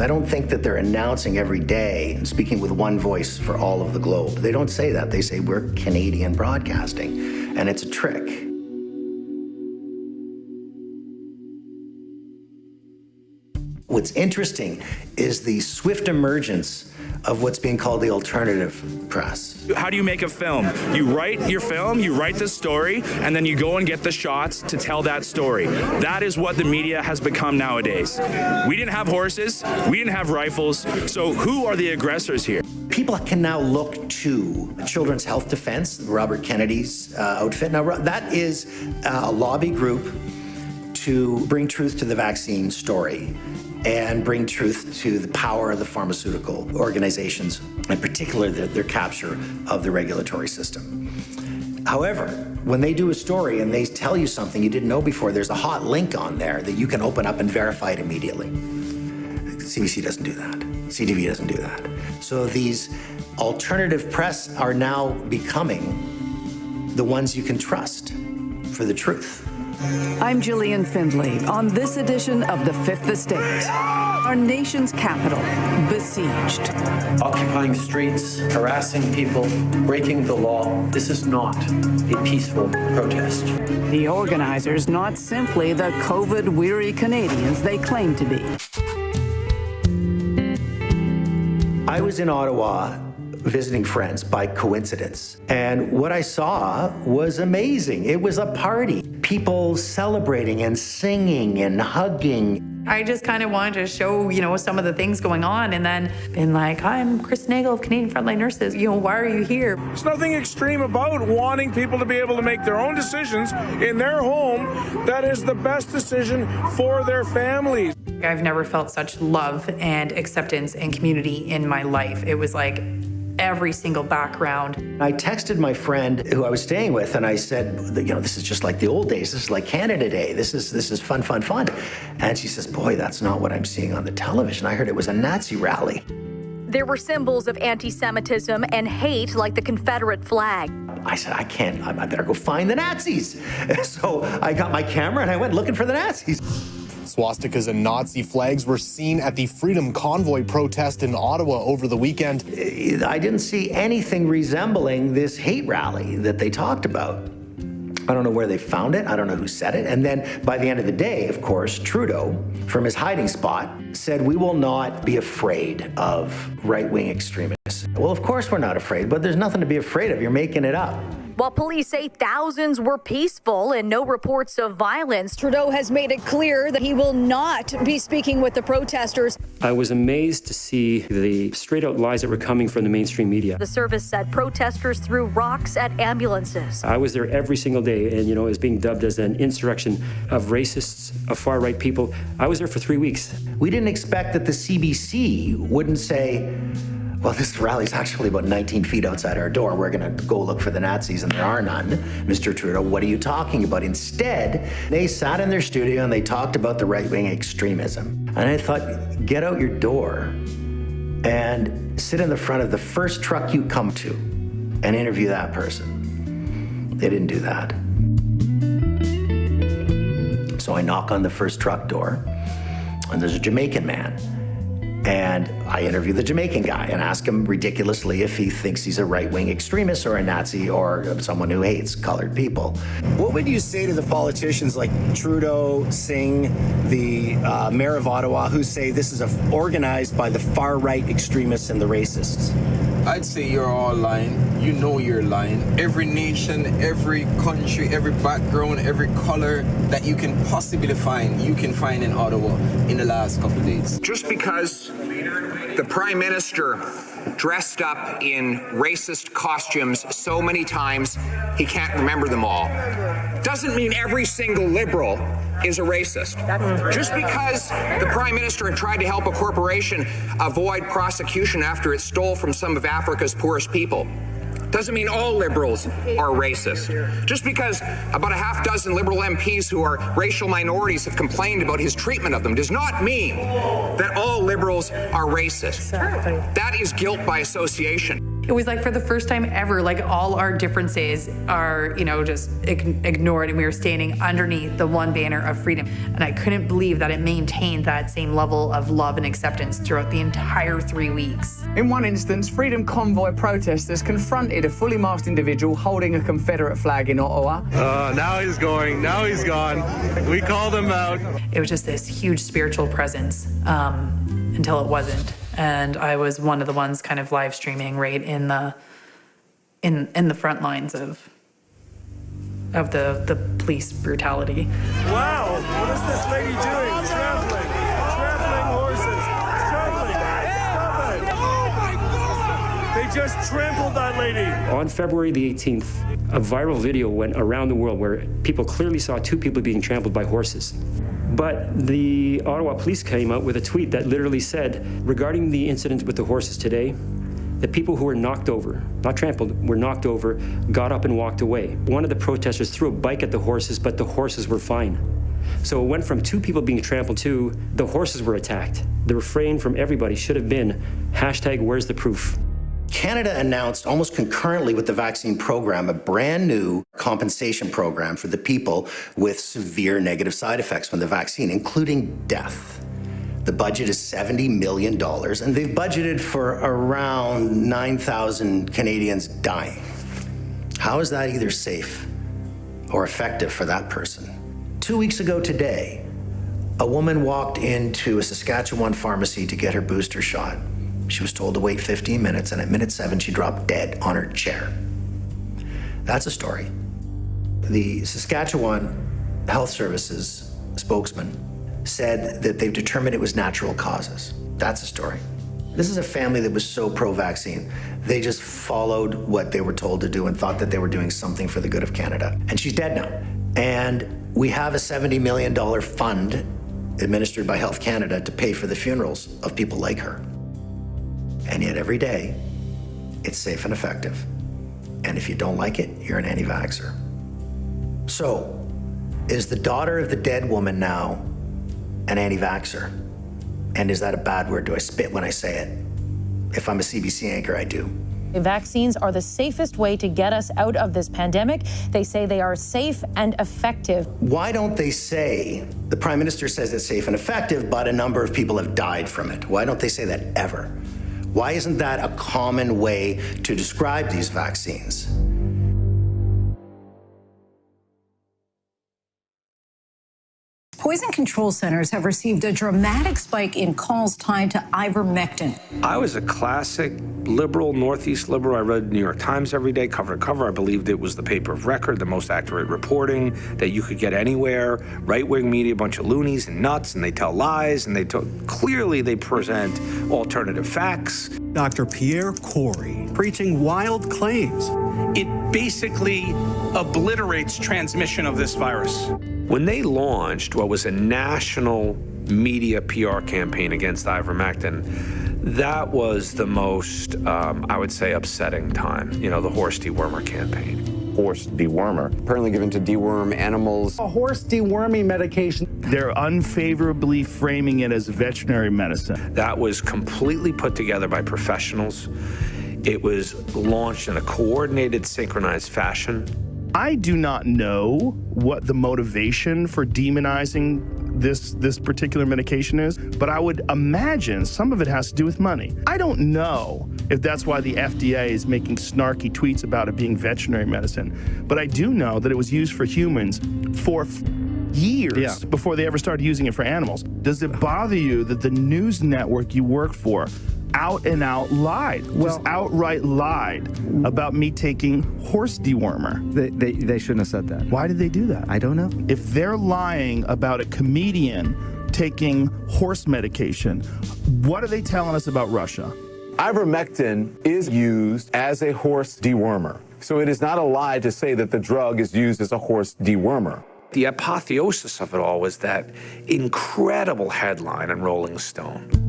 I don't think that they're announcing every day and speaking with one voice for all of the globe. They don't say that. They say we're Canadian broadcasting, and it's a trick. What's interesting is the swift emergence of what's being called the alternative press. How do you make a film? You write your film, you write the story, and then you go and get the shots to tell that story. That is what the media has become nowadays. We didn't have horses, we didn't have rifles, so who are the aggressors here? People can now look to Children's Health Defense, Robert Kennedy's outfit. Now, that is a lobby group to bring truth to the vaccine story and bring truth to the power of the pharmaceutical organizations, in particular their capture of the regulatory system. However, when they do a story and they tell you something you didn't know before, there's a hot link on there that you can open up and verify it immediately. CBC doesn't do that. CTV doesn't do that. So these alternative press are now becoming the ones you can trust for the truth. I'm Gillian Findlay on this edition of The Fifth Estate. Our nation's capital besieged. Occupying streets, harassing people, breaking the law. This is not a peaceful protest. The organizers not simply the COVID-weary Canadians they claim to be. I was in Ottawa visiting friends by coincidence, and what I saw was amazing. It was a party. People celebrating and singing and hugging. I just kind of wanted to show, some of the things going on, and then been like, I'm Chris Nagel of Canadian Frontline Nurses. Why are you here? There's nothing extreme about wanting people to be able to make their own decisions in their home that is the best decision for their families. I've never felt such love and acceptance and community in my life. It was like every single background. I texted my friend who I was staying with, and I said, this is just like the old days. This is like Canada Day. This is fun, fun, fun. And she says, boy, that's not what I'm seeing on the television. I heard it was a Nazi rally. There were symbols of anti-Semitism and hate, like the Confederate flag. I said, I better go find the Nazis. So I got my camera and I went looking for the Nazis. Swastikas and Nazi flags were seen at the Freedom Convoy protest in Ottawa over the weekend. I didn't see anything resembling this hate rally that they talked about. I don't know where they found it. I don't know who said it. And then by the end of the day, of course, Trudeau, from his hiding spot, said, we will not be afraid of right-wing extremists. Well, of course we're not afraid, but there's nothing to be afraid of. You're making it up. While police say thousands were peaceful and no reports of violence, Trudeau has made it clear that he will not be speaking with the protesters. I was amazed to see the straight-out lies that were coming from the mainstream media. The service said protesters threw rocks at ambulances. I was there every single day, and it was being dubbed as an insurrection of racists, of far-right people. I was there for 3 weeks. We didn't expect that the CBC wouldn't say, well, this rally's actually about 19 feet outside our door. We're going to go look for the Nazis, and there are none. Mr. Trudeau, what are you talking about? Instead, they sat in their studio and they talked about the right-wing extremism. And I thought, get out your door and sit in the front of the first truck you come to and interview that person. They didn't do that. So I knock on the first truck door, and there's a Jamaican man. And I interview the Jamaican guy and ask him ridiculously if he thinks he's a right-wing extremist or a Nazi or someone who hates colored people. What would you say to the politicians like Trudeau, Singh, the mayor of Ottawa, who say this is organized by the far-right extremists and the racists? I'd say you're all lying. You know you're lying. Every nation, every country, every background, every color that you can possibly find, you can find in Ottawa in the last couple of days. Just because the Prime Minister dressed up in racist costumes so many times he can't remember them all doesn't mean every single Liberal is a racist. Just because the Prime Minister had tried to help a corporation avoid prosecution after it stole from some of Africa's poorest people doesn't mean all Liberals are racist. Just because about a half dozen Liberal MPs who are racial minorities have complained about his treatment of them does not mean that all Liberals are racist. That is guilt by association. It was like for the first time ever, like all our differences are, just ignored, and we were standing underneath the one banner of freedom. And I couldn't believe that it maintained that same level of love and acceptance throughout the entire 3 weeks. In one instance, Freedom Convoy protesters confronted a fully masked individual holding a Confederate flag in Ottawa. Now he's going, now he's gone. We called him out. It was just this huge spiritual presence until it wasn't. And I was one of the ones kind of live streaming right in the front lines of the police brutality. Wow, what is this lady doing? Trampling horses, Stop it. Oh my God! They just trampled that lady. On February the 18th, a viral video went around the world where people clearly saw 2 people being trampled by horses. But the Ottawa police came out with a tweet that literally said, regarding the incident with the horses today, the people who were knocked over, not trampled, were knocked over, got up and walked away. One of the protesters threw a bike at the horses, but the horses were fine. So it went from 2 people being trampled to the horses were attacked. The refrain from everybody should have been, #Where's the proof? Canada announced almost concurrently with the vaccine program a brand new compensation program for the people with severe negative side effects from the vaccine, including death. The budget is $70 million, and they've budgeted for around 9,000 Canadians dying. How is that either safe or effective for that person? 2 weeks ago today, a woman walked into a Saskatchewan pharmacy to get her booster shot. She was told to wait 15 minutes, and at minute 7, she dropped dead on her chair. That's a story. The Saskatchewan Health Services spokesman said that they've determined it was natural causes. That's a story. This is a family that was so pro-vaccine. They just followed what they were told to do and thought that they were doing something for the good of Canada. And she's dead now. And we have a $70 million fund administered by Health Canada to pay for the funerals of people like her. And yet every day, it's safe and effective. And if you don't like it, you're an anti-vaxxer. So, is the daughter of the dead woman now an anti-vaxxer? And is that a bad word? Do I spit when I say it? If I'm a CBC anchor, I do. Vaccines are the safest way to get us out of this pandemic. They say they are safe and effective. Why don't they say, the Prime Minister says it's safe and effective, but a number of people have died from it? Why don't they say that ever? Why isn't that a common way to describe these vaccines? Poison control centers have received a dramatic spike in calls tied to ivermectin. I was a classic liberal, Northeast liberal. I read New York Times every day, cover to cover. I believed it was the paper of record, the most accurate reporting that you could get anywhere. Right-wing media, a bunch of loonies and nuts, and they tell lies, and clearly they present alternative facts. Dr. Pierre Corey preaching wild claims. It basically obliterates transmission of this virus. When they launched what was a national media PR campaign against ivermectin, that was the most, I would say, upsetting time. You know, the horse dewormer campaign. Horse dewormer, apparently given to deworm animals. A horse deworming medication. They're unfavorably framing it as veterinary medicine. That was completely put together by professionals. It was launched in a coordinated, synchronized fashion. I do not know what the motivation for demonizing this particular medication is, but I would imagine some of it has to do with money. I don't know if that's why the FDA is making snarky tweets about it being veterinary medicine, but I do know that it was used for humans for years before they ever started using it for animals. Does it bother you that the news network you work for out and out lied, just outright lied about me taking horse dewormer? They shouldn't have said that. Why did they do that? I don't know. If they're lying about a comedian taking horse medication, what are they telling us about Russia? Ivermectin is used as a horse dewormer. So it is not a lie to say that the drug is used as a horse dewormer. The apotheosis of it all was that incredible headline in Rolling Stone.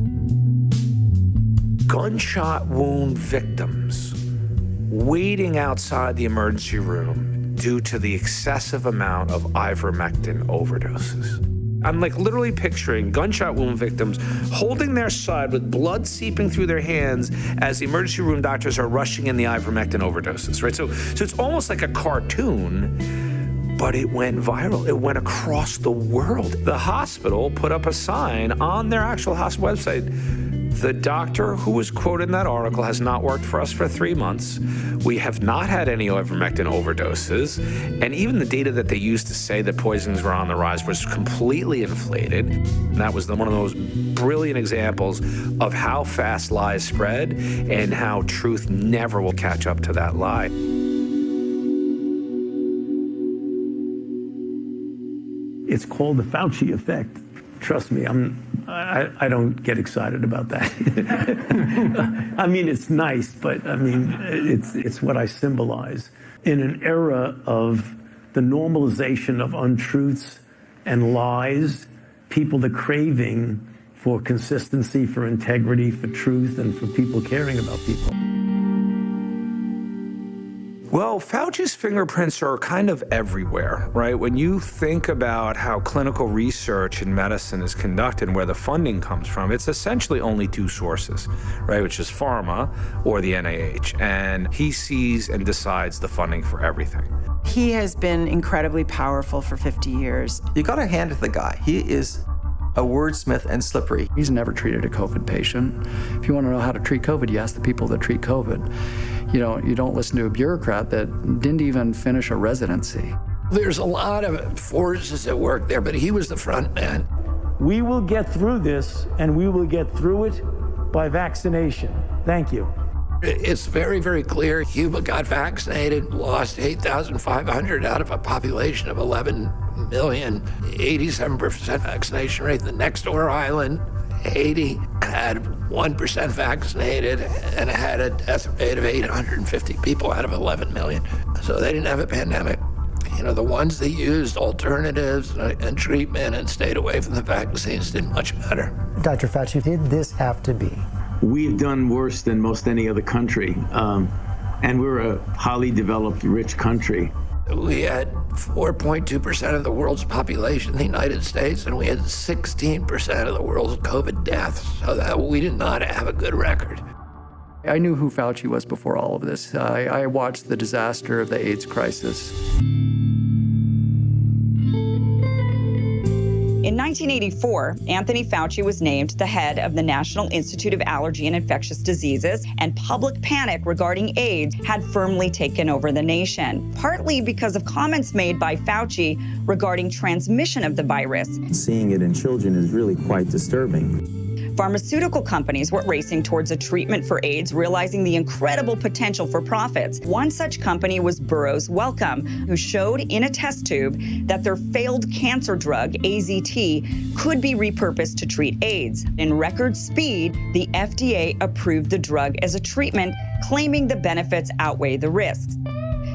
Gunshot wound victims waiting outside the emergency room due to the excessive amount of ivermectin overdoses. I'm like literally picturing gunshot wound victims holding their side with blood seeping through their hands as the emergency room doctors are rushing in the ivermectin overdoses, right? So it's almost like a cartoon, but it went viral. It went across the world. The hospital put up a sign on their actual hospital website. The doctor who was quoted in that article has not worked for us for 3 months. We have not had any ivermectin overdoses. And even the data that they used to say that poisons were on the rise was completely inflated. And that was one of those brilliant examples of how fast lies spread and how truth never will catch up to that lie. It's called the Fauci effect. Trust me, I don't get excited about that. I mean, it's nice, but I mean, it's what I symbolize. In an era of the normalization of untruths and lies, people the craving for consistency, for integrity, for truth, and for people caring about people. Well, Fauci's fingerprints are kind of everywhere, right? When you think about how clinical research in medicine is conducted and where the funding comes from, it's essentially only two sources, right? Which is pharma or the NIH. And he sees and decides the funding for everything. He has been incredibly powerful for 50 years. You got to hand it to the guy. He is a wordsmith and slippery. He's never treated a COVID patient. If you want to know how to treat COVID, you ask the people that treat COVID. You don't listen to a bureaucrat that didn't even finish a residency. There's a lot of forces at work there, but he was the front man. We will get through this, and we will get through it by vaccination. Thank you. It's very, very clear. Cuba got vaccinated, lost 8,500 out of a population of 11 million, 87% vaccination rate. The next door island, Haiti, had 1% vaccinated and had a death rate of 850 people out of 11 million. So they didn't have a pandemic. The ones that used alternatives and treatment and stayed away from the vaccines did much better. Dr. Fauci, did this have to be? We've done worse than most any other country, and we're a highly developed, rich country. We had 4.2% of the world's population in the United States, and we had 16% of the world's COVID deaths, so that we did not have a good record. I knew who Fauci was before all of this. I watched the disaster of the AIDS crisis. In 1984, Anthony Fauci was named the head of the National Institute of Allergy and Infectious Diseases, and public panic regarding AIDS had firmly taken over the nation, partly because of comments made by Fauci regarding transmission of the virus. Seeing it in children is really quite disturbing. Pharmaceutical companies were racing towards a treatment for AIDS, realizing the incredible potential for profits. One such company was Burroughs Wellcome, who showed in a test tube that their failed cancer drug, AZT, could be repurposed to treat AIDS. In record speed, the FDA approved the drug as a treatment, claiming the benefits outweigh the risks.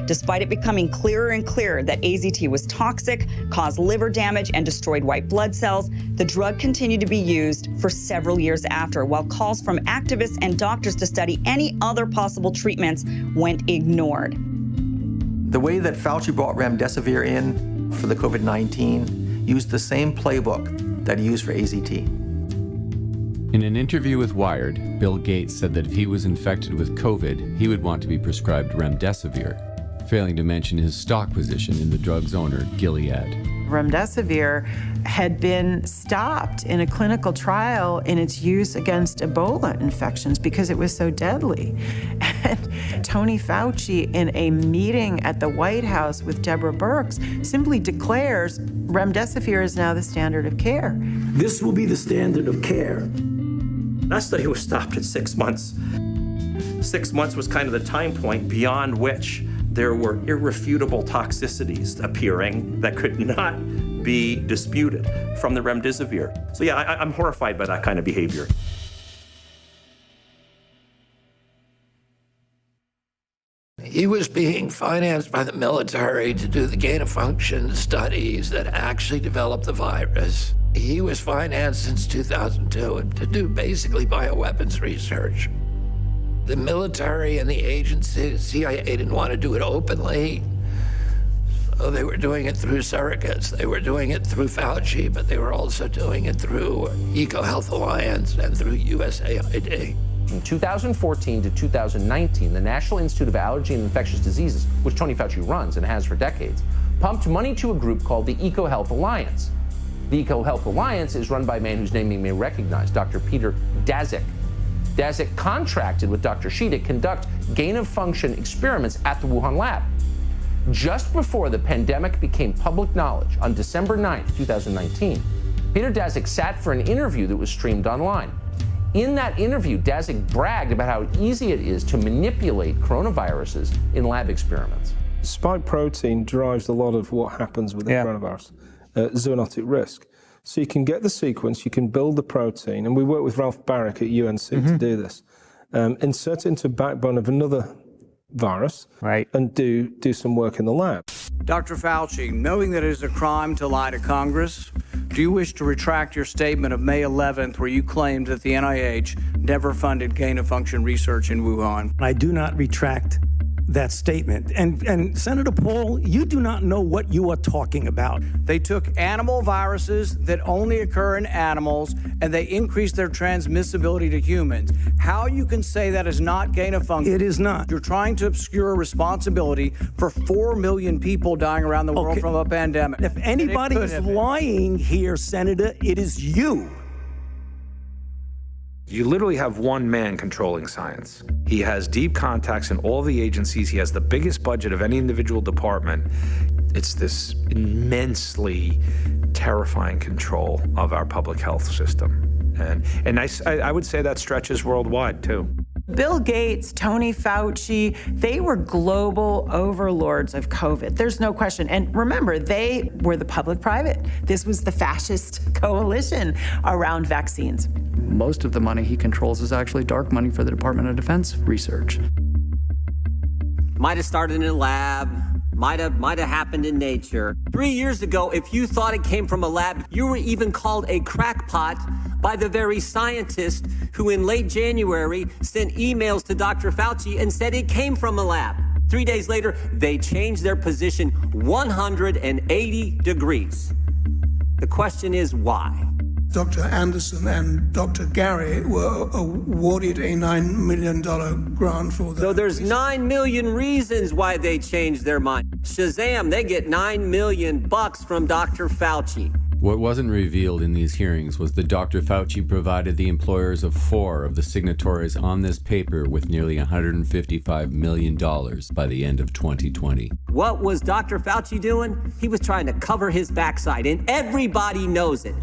Despite it becoming clearer and clearer that AZT was toxic, caused liver damage, and destroyed white blood cells, the drug continued to be used for several years after, while calls from activists and doctors to study any other possible treatments went ignored. The way that Fauci brought remdesivir in for the COVID-19 used the same playbook that he used for AZT. In an interview with Wired, Bill Gates said that if he was infected with COVID, he would want to be prescribed remdesivir, failing to mention his stock position in the drug's owner, Gilead. Remdesivir had been stopped in a clinical trial in its use against Ebola infections because it was so deadly. And Tony Fauci, in a meeting at the White House with Deborah Birx, simply declares Remdesivir is now the standard of care. This will be the standard of care. That study was stopped at 6 months. 6 months was kind of the time point beyond which there were irrefutable toxicities appearing that could not be disputed from the Remdesivir. So yeah, I'm horrified by that kind of behavior. He was being financed by the military to do the gain-of-function studies that actually developed the virus. He was financed since 2002 to do basically bioweapons research. The military and the agency, CIA, didn't want to do it openly. So they were doing it through surrogates. They were doing it through Fauci, but they were also doing it through EcoHealth Alliance and through USAID. From 2014 to 2019, the National Institute of Allergy and Infectious Diseases, which Tony Fauci runs and has for decades, pumped money to a group called the EcoHealth Alliance. The EcoHealth Alliance is run by a man whose name you may recognize, Dr. Peter Daszak. Daszak contracted with Dr. Shi to conduct gain-of-function experiments at the Wuhan lab. Just before the pandemic became public knowledge, on December 9th, 2019, Peter Daszak sat for an interview that was streamed online. In that interview, Daszak bragged about how easy it is to manipulate coronaviruses in lab experiments. Spike protein drives a lot of what happens with the coronavirus, zoonotic risk. So you can get the sequence, you can build the protein, and we work with Ralph Barrick at UNC to do this. Insert it into a backbone of another virus, and do some work in the lab. Dr. Fauci, knowing that it is a crime to lie to Congress, do you wish to retract your statement of May 11th where you claimed that the NIH never funded gain-of-function research in Wuhan? I do not retract that statement. And Senator Paul, you do not know what you are talking about. They took animal viruses that only occur in animals and they increased their transmissibility to humans. How you can say that is not gain of function? It is not. You're trying to obscure responsibility for 4 million people dying around the world from a pandemic. If anybody is lying here, Senator, it is you. You literally have one man controlling science. He has deep contacts in all the agencies. He has the biggest budget of any individual department. It's this immensely terrifying control of our public health system. And I would say that stretches worldwide, too. Bill Gates, Tony Fauci, they were global overlords of COVID. There's no question. And remember, they were the public-private. This was the fascist coalition around vaccines. Most of the money he controls is actually dark money for the Department of Defense research. Might have started in a lab, might have happened in nature. 3 years ago, if you thought it came from a lab, you were even called a crackpot by the very scientist who in late January sent emails to Dr. Fauci and said it came from a lab. 3 days later, they changed their position 180 degrees. The question is why? Dr. Anderson and Dr. Gary were awarded a $9 million grant for that. So there's 9 million reasons why they changed their mind. Shazam, they get $9 million from Dr. Fauci. What wasn't revealed in these hearings was that Dr. Fauci provided the employers of 4 of the signatories on this paper with nearly $155 million by the end of 2020. What was Dr. Fauci doing? He was trying to cover his backside, and everybody knows it.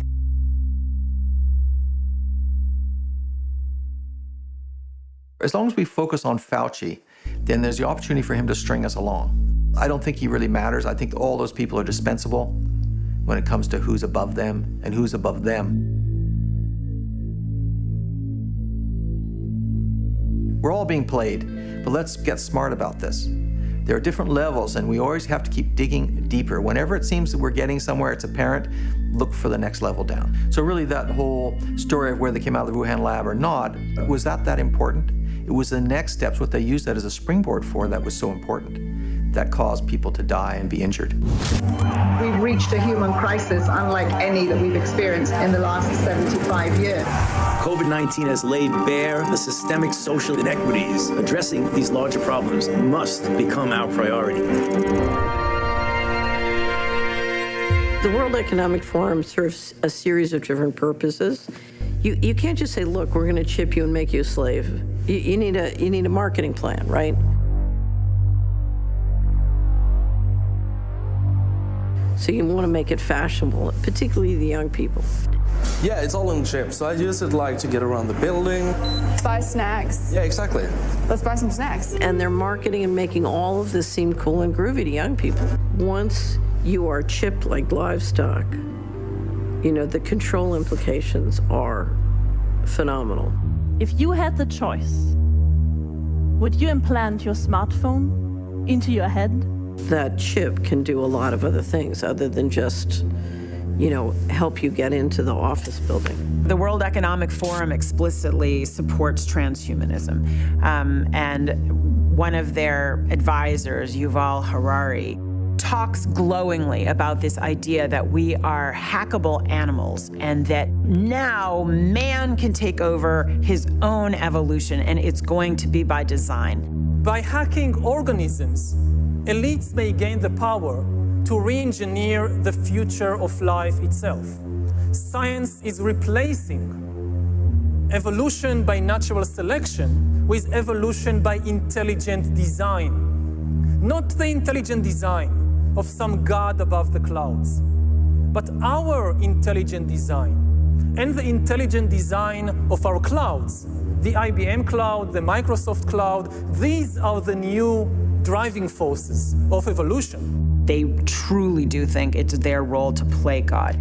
As long as we focus on Fauci, then there's the opportunity for him to string us along. I don't think he really matters. I think all those people are dispensable when it comes to who's above them and who's above them. We're all being played, but let's get smart about this. There are different levels, and we always have to keep digging deeper. Whenever it seems that we're getting somewhere, it's apparent, look for the next level down. So really that whole story of where they came out of the Wuhan lab or not, was that important? It was the next steps, what they used that as a springboard for, that was so important, that caused people to die and be injured. We've reached a human crisis unlike any that we've experienced in the last 75 years. COVID-19 has laid bare the systemic social inequities. Addressing these larger problems must become our priority. The World Economic Forum serves a series of different purposes. You can't just say, look, we're going to chip you and make you a slave. You need a marketing plan, right? So you want to make it fashionable, particularly the young people. Yeah, it's all in the chip. So I use it like to get around the building. Buy snacks. Yeah, exactly. Let's buy some snacks. And they're marketing and making all of this seem cool and groovy to young people. Once you are chipped like livestock, you know, the control implications are phenomenal. If you had the choice, would you implant your smartphone into your head? That chip can do a lot of other things other than just, you know, help you get into the office building. The World Economic Forum explicitly supports transhumanism. And one of their advisors, Yuval Harari, talks glowingly about this idea that we are hackable animals and that now man can take over his own evolution, and it's going to be by design. By hacking organisms, elites may gain the power to re-engineer the future of life itself. Science is replacing evolution by natural selection with evolution by intelligent design. Not the intelligent design of some god above the clouds, but our intelligent design and the intelligent design of our clouds, the IBM cloud, the Microsoft cloud. These are the new driving forces of evolution. They truly do think it's their role to play God.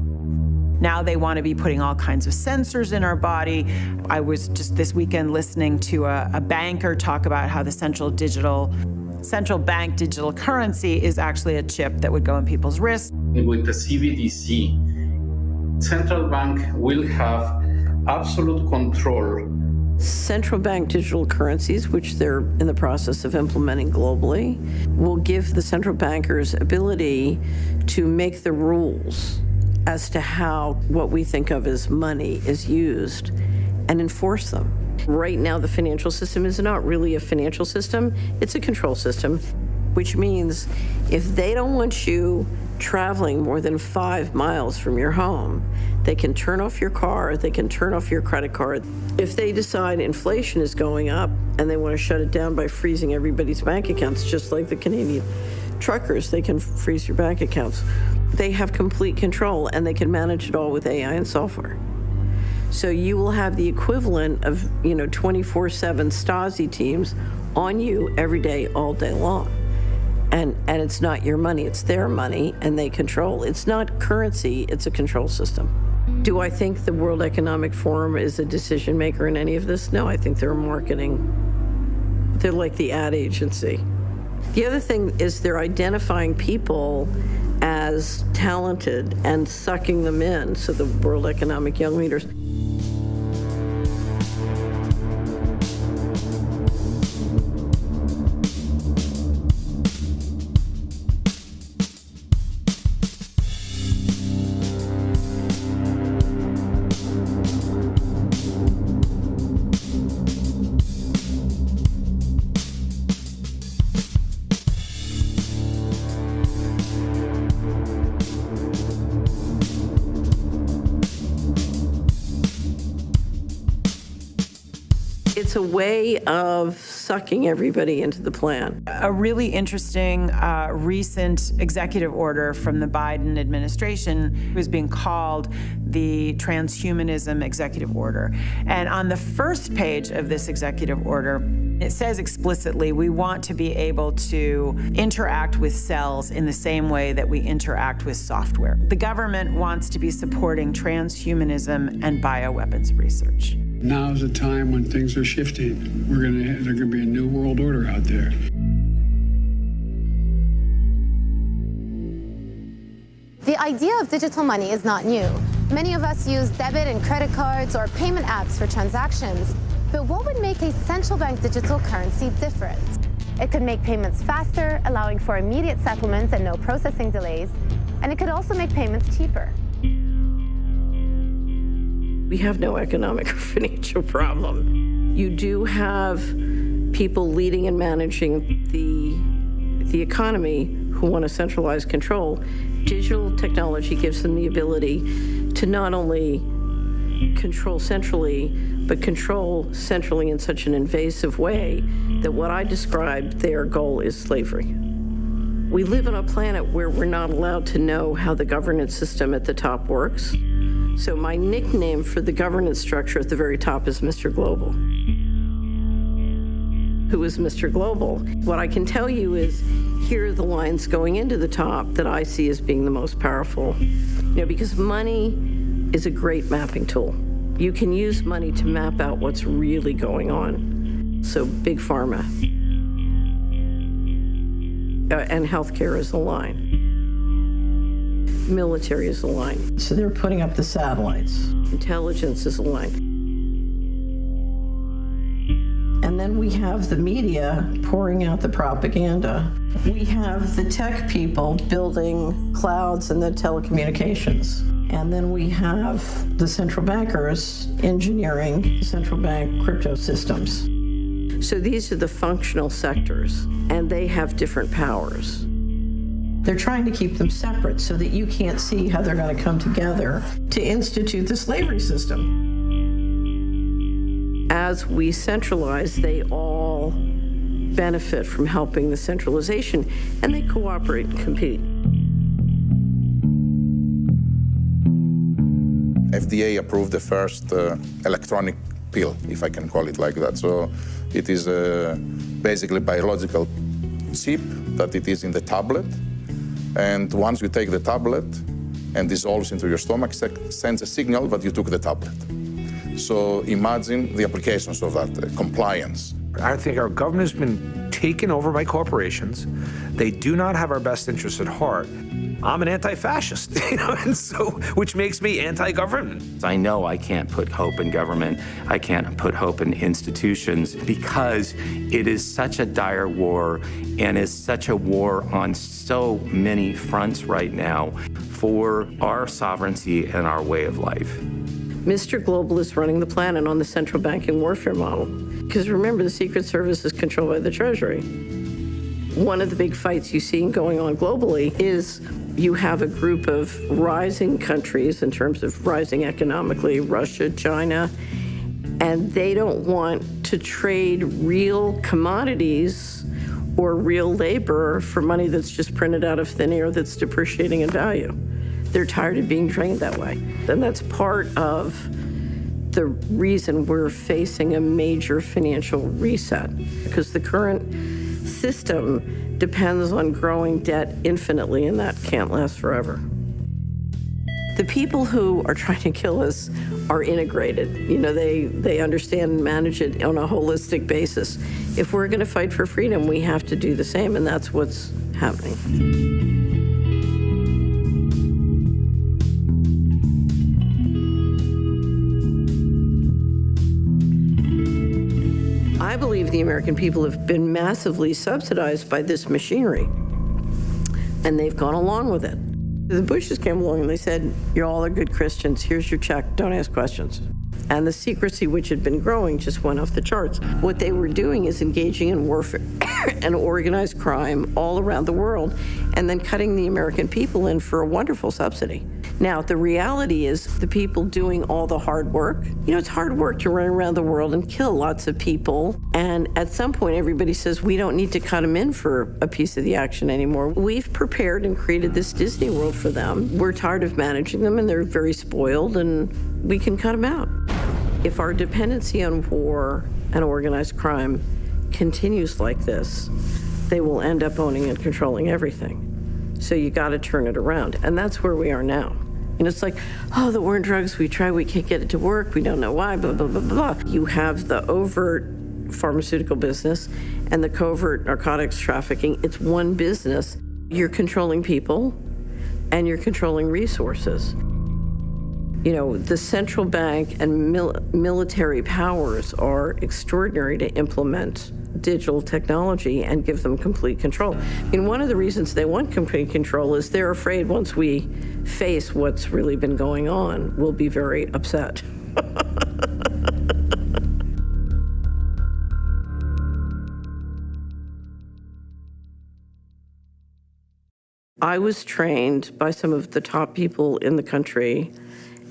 Now they want to be putting all kinds of sensors in our body. I was just this weekend listening to a banker talk about how the central bank digital currency is actually a chip that would go in people's wrists. With the CBDC, central bank will have absolute control. Central bank digital currencies, which they're in the process of implementing globally, will give the central bankers ability to make the rules as to how what we think of as money is used and enforce them. Right now, the financial system is not really a financial system, it's a control system, which means if they don't want you traveling more than 5 miles from your home, they can turn off your car, they can turn off your credit card. If they decide inflation is going up and they want to shut it down by freezing everybody's bank accounts, just like the Canadian truckers, they can freeze your bank accounts. They have complete control and they can manage it all with AI and software. So you will have the equivalent of, 24/7 Stasi teams on you every day, all day long. And it's not your money, it's their money, and they control. It's not currency, it's a control system. Do I think the World Economic Forum is a decision maker in any of this? No, I think they're marketing. They're like the ad agency. The other thing is they're identifying people as talented and sucking them in. So the World Economic Young Leaders. It's a way of sucking everybody into the plan. A really interesting recent executive order from the Biden administration was being called the Transhumanism Executive Order. And on the first page of this executive order, it says explicitly, we want to be able to interact with cells in the same way that we interact with software. The government wants to be supporting transhumanism and bioweapons research. Now's the time when things are shifting. There's going to be a new world order out there. The idea of digital money is not new. Many of us use debit and credit cards or payment apps for transactions. But what would make a central bank digital currency different? It could make payments faster, allowing for immediate settlements and no processing delays. And it could also make payments cheaper. We have no economic or financial problem. You do have people leading and managing the economy who want to centralize control, Digital technology gives them the ability to not only control centrally, but control centrally in such an invasive way that what I described, their goal is slavery. We live on a planet where we're not allowed to know how the governance system at the top works. So my nickname for the governance structure at the very top is Mr. Global. Who is Mr. Global? What I can tell you is here are the lines going into the top that I see as being the most powerful. Because money is a great mapping tool. You can use money to map out what's really going on. So big pharma and healthcare is a line. Military is a line. So they're putting up the satellites. Intelligence is a line. And then we have the media pouring out the propaganda. We have the tech people building clouds and the telecommunications. And then we have the central bankers engineering central bank crypto systems. So these are the functional sectors, and they have different powers. They're trying to keep them separate so that you can't see how they're going to come together to institute the slavery system. As we centralize, they all benefit from helping the centralization, and they cooperate and compete. FDA approved the first electronic pill, if I can call it like that. So it is basically biological chip that it is in the tablet. And once you take the tablet and dissolves into your stomach, sends a signal that you took the tablet. So imagine the applications of that, compliance. I think our government has been taken over by corporations. They do not have our best interests at heart. I'm an anti-fascist, and so, which makes me anti-government. I know I can't put hope in government. I can't put hope in institutions because it is such a dire war and is such a war on so many fronts right now for our sovereignty and our way of life. Mr. Global is running the planet on the central banking warfare model. Because remember, the Secret Service is controlled by the Treasury. One of the big fights you see going on globally is you have a group of rising countries in terms of rising economically, Russia, China, and they don't want to trade real commodities or real labor for money that's just printed out of thin air that's depreciating in value. They're tired of being trained that way. And that's part of the reason we're facing a major financial reset, because the current system depends on growing debt infinitely, and that can't last forever. The people who are trying to kill us are integrated. They understand and manage it on a holistic basis. If we're going to fight for freedom, we have to do the same, and that's what's happening. I believe the American people have been massively subsidized by this machinery, and they've gone along with it. The Bushes came along and they said, you all are good Christians, here's your check, don't ask questions. And the secrecy, which had been growing, just went off the charts. What they were doing is engaging in warfare and organized crime all around the world, and then cutting the American people in for a wonderful subsidy. Now, the reality is the people doing all the hard work, it's hard work to run around the world and kill lots of people. And at some point, everybody says, we don't need to cut them in for a piece of the action anymore. We've prepared and created this Disney World for them. We're tired of managing them, and they're very spoiled, and we can cut them out. If our dependency on war and organized crime continues like this, they will end up owning and controlling everything. So you got to turn it around. And that's where we are now. And it's like, oh, the war on drugs, we try, we can't get it to work, we don't know why, blah, blah, blah, blah. You have the overt pharmaceutical business and the covert narcotics trafficking. It's one business. You're controlling people and you're controlling resources. The central bank and military powers are extraordinary to implement digital technology and give them complete control. One of the reasons they want complete control is they're afraid once we face what's really been going on, we'll be very upset. I was trained by some of the top people in the country,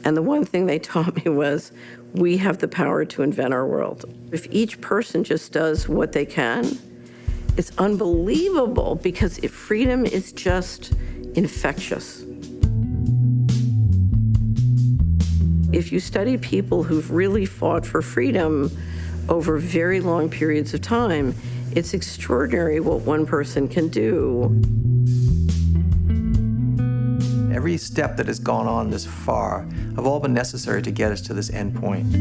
and the one thing they taught me was, we have the power to invent our world. If each person just does what they can, it's unbelievable, because freedom is just infectious. If you study people who've really fought for freedom over very long periods of time, it's extraordinary what one person can do. Every step that has gone on this far have all been necessary to get us to this end point.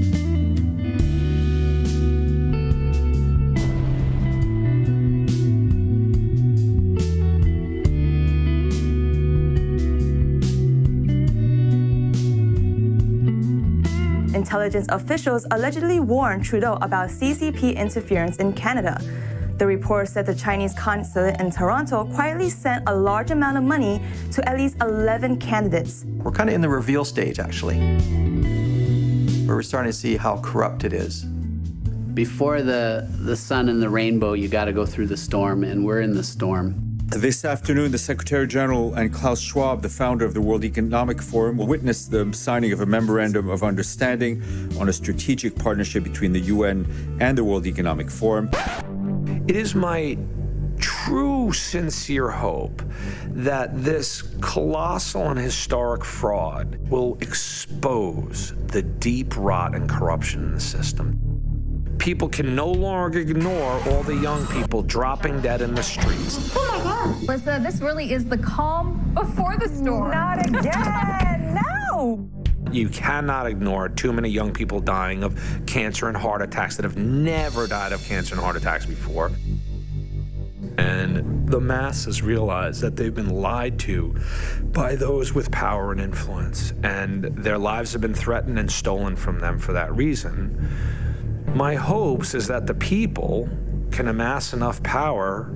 Intelligence officials allegedly warned Trudeau about CCP interference in Canada. The report said the Chinese consulate in Toronto quietly sent a large amount of money to at least 11 candidates. We're kind of in the reveal stage, actually, where we're starting to see how corrupt it is. Before the sun and the rainbow, you got to go through the storm, and we're in the storm. This afternoon, the Secretary General and Klaus Schwab, the founder of the World Economic Forum, will witness the signing of a memorandum of understanding on a strategic partnership between the UN and the World Economic Forum. It is my true, sincere hope that this colossal and historic fraud will expose the deep rot and corruption in the system. People can no longer ignore all the young people dropping dead in the streets. Oh my God. Lisa, this really is the calm before the storm. Not again, no! You cannot ignore too many young people dying of cancer and heart attacks that have never died of cancer and heart attacks before. And the masses realize that they've been lied to by those with power and influence, and their lives have been threatened and stolen from them for that reason. My hopes is that the people can amass enough power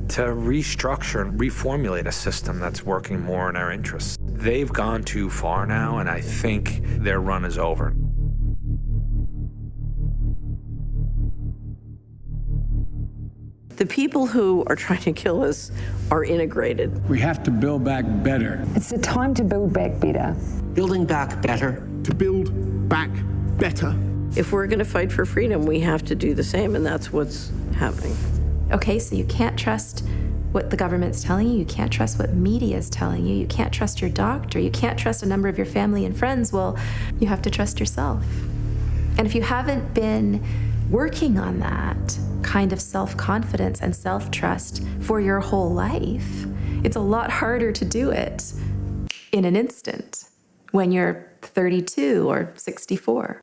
to restructure and reformulate a system that's working more in our interests. They've gone too far now, and I think their run is over. The people who are trying to kill us are integrated. We have to build back better. It's the time to build back better. Building back better. To build back better. If we're going to fight for freedom, we have to do the same, and that's what's happening. Okay, so you can't trust what the government's telling you. You can't trust what media is telling you. You can't trust your doctor. You can't trust a number of your family and friends. Well, you have to trust yourself. And if you haven't been working on that kind of self-confidence and self-trust for your whole life, it's a lot harder to do it in an instant when you're 32 or 64.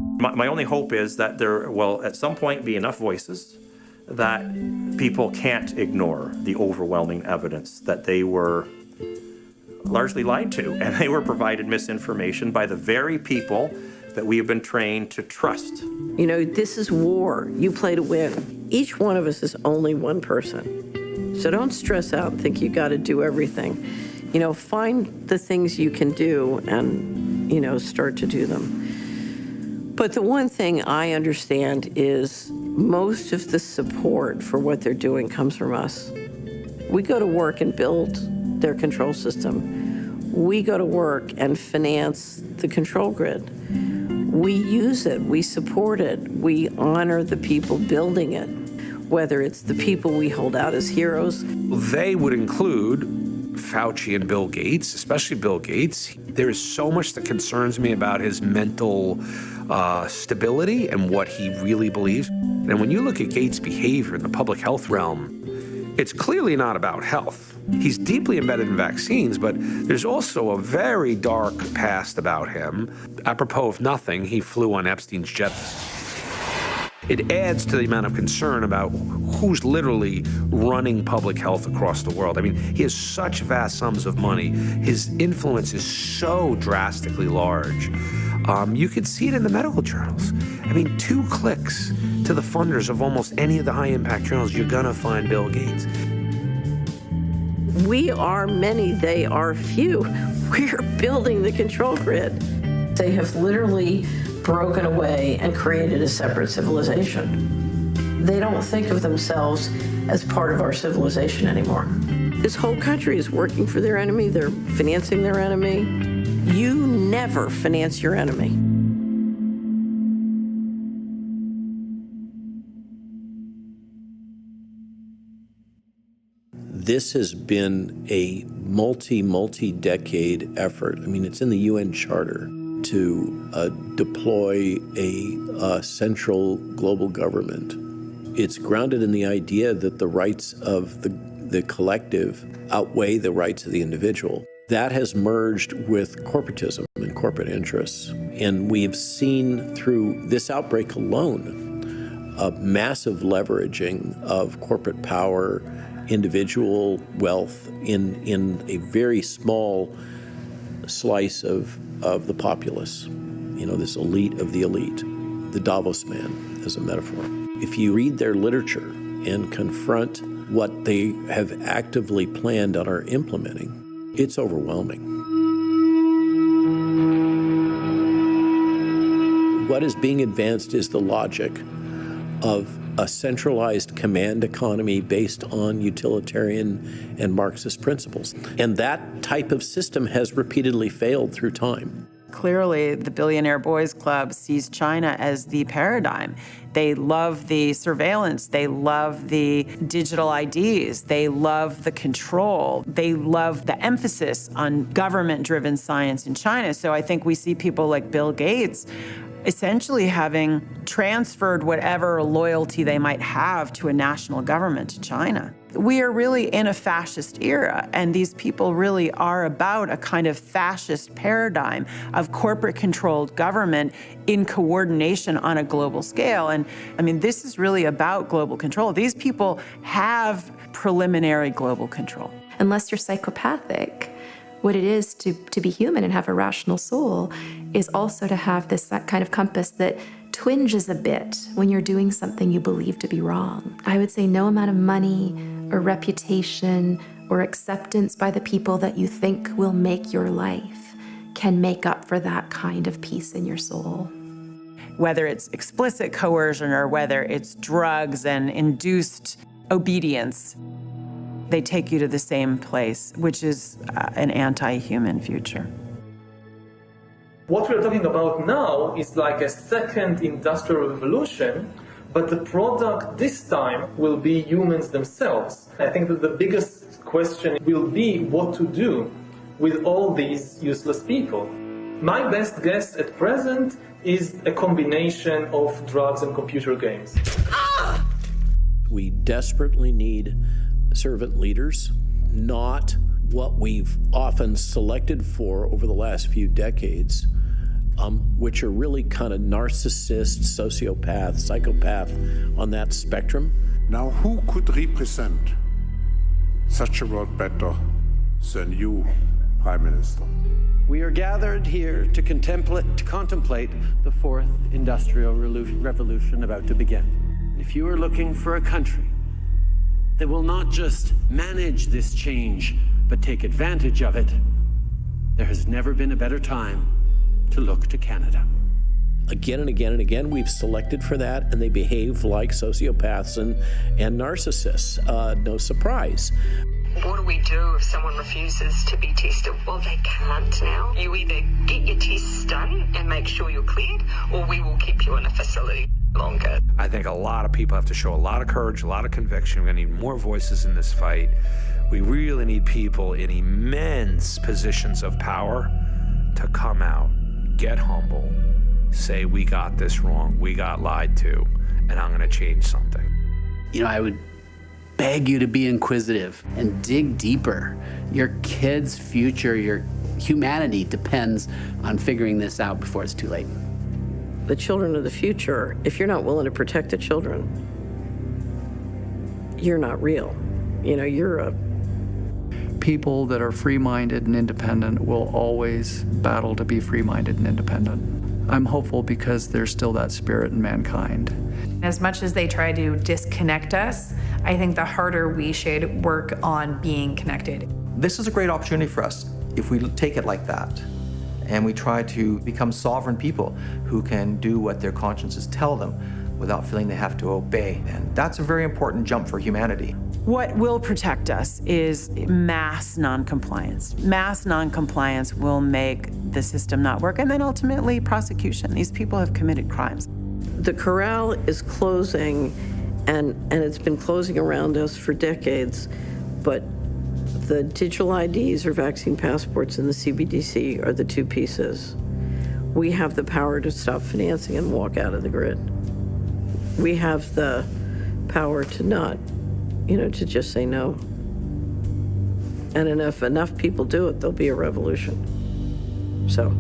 My only hope is that there will at some point be enough voices that people can't ignore the overwhelming evidence that they were largely lied to, and they were provided misinformation by the very people that we have been trained to trust. You know, this is war. You play to win. Each one of us is only one person. So don't stress out and think you got to do everything. You know, find the things you can do and, you know, start to do them. But the one thing I understand is most of the support for what they're doing comes from us. We go to work and build their control system. We go to work and finance the control grid. We use it, we support it, we honor the people building it, whether it's the people we hold out as heroes. They would include Fauci and Bill Gates, especially Bill Gates. There is so much that concerns me about his mental stability and what he really believes. And when you look at Gates' behavior in the public health realm, it's clearly not about health. He's deeply embedded in vaccines, but there's also a very dark past about him. Apropos of nothing, he flew on Epstein's jet. It adds to the amount of concern about who's literally running public health across the world. I mean, he has such vast sums of money. His influence is so drastically large. You could see it in the medical journals. I mean, 2 clicks to the funders of almost any of the high-impact journals, you're gonna find Bill Gates. We are many, they are few. We're building the control grid. They have literally broken away and created a separate civilization. They don't think of themselves as part of our civilization anymore. This whole country is working for their enemy. They're financing their enemy. You never finance your enemy. This has been a multi-decade effort. I mean, it's in the UN Charter to deploy a central global government. It's grounded in the idea that the rights of the collective outweigh the rights of the individual. That has merged with corporatism and corporate interests. And we have seen through this outbreak alone a massive leveraging of corporate power, individual wealth in a very small slice of the populace. You know, this elite of the elite, the Davos man as a metaphor. If you read their literature and confront what they have actively planned and are implementing, it's overwhelming. What is being advanced is the logic of a centralized command economy based on utilitarian and Marxist principles. And that type of system has repeatedly failed through time. Clearly, the Billionaire Boys Club sees China as the paradigm. They love the surveillance. They love the digital IDs. They love the control. They love the emphasis on government-driven science in China. So I think we see people like Bill Gates essentially having transferred whatever loyalty they might have to a national government to China. We are really in a fascist era, and these people really are about a kind of fascist paradigm of corporate-controlled government in coordination on a global scale. And I mean, this is really about global control. These people have preliminary global control. Unless you're psychopathic, what it is to be human and have a rational soul is also to have this kind of compass that twinges a bit when you're doing something you believe to be wrong. I would say no amount of money or reputation or acceptance by the people that you think will make your life can make up for that kind of peace in your soul. Whether it's explicit coercion or whether it's drugs and induced obedience, they take you to the same place, which is an anti-human future. What we're talking about now is like a second industrial revolution, but the product this time will be humans themselves. I think that the biggest question will be what to do with all these useless people. My best guess at present is a combination of drugs and computer games. We desperately need servant leaders, not what we've often selected for over the last few decades, which are really kind of narcissist, sociopath, psychopath on that spectrum. Now, who could represent such a world better than you, Prime Minister? We are gathered here to contemplate the fourth industrial revolution about to begin. If you are looking for a country that will not just manage this change, but take advantage of it, there has never been a better time to look to Canada. Again and again and again, we've selected for that, and they behave like sociopaths and narcissists. No surprise. What do we do if someone refuses to be tested? Well, they can't now. You either get your tests done and make sure you're cleared, or we will keep you in a facility longer. I think a lot of people have to show a lot of courage, a lot of conviction. We're going to need more voices in this fight. We really need people in immense positions of power to come out, get humble, say, we got this wrong, we got lied to, and I'm going to change something. You know, I would beg you to be inquisitive and dig deeper. Your kids' future, your humanity depends on figuring this out before it's too late. The children of the future, if you're not willing to protect the children, you're not real. You know, you're a... People that are free-minded and independent will always battle to be free-minded and independent. I'm hopeful because there's still that spirit in mankind. As much as they try to disconnect us, I think the harder we should work on being connected. This is a great opportunity for us if we take it like that and we try to become sovereign people who can do what their consciences tell them without feeling they have to obey. And that's a very important jump for humanity. What will protect us is mass noncompliance. Mass noncompliance will make the system not work, and then ultimately prosecution. These people have committed crimes. The corral is closing, and it's been closing around us for decades, but the digital IDs or vaccine passports and the CBDC are the two pieces. We have the power to stop financing and walk out of the grid. We have the power to not, to just say no. And if enough people do it, there'll be a revolution. So.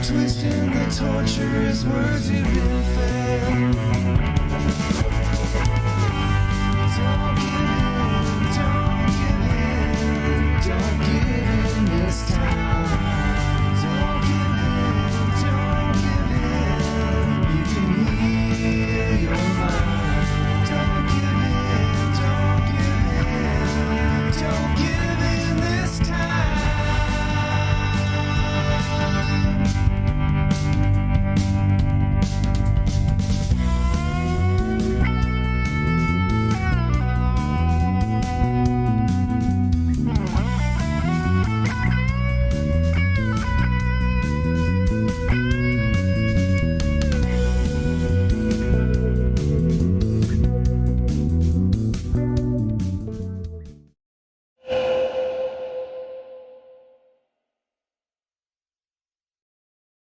Twisting the torturous words you've been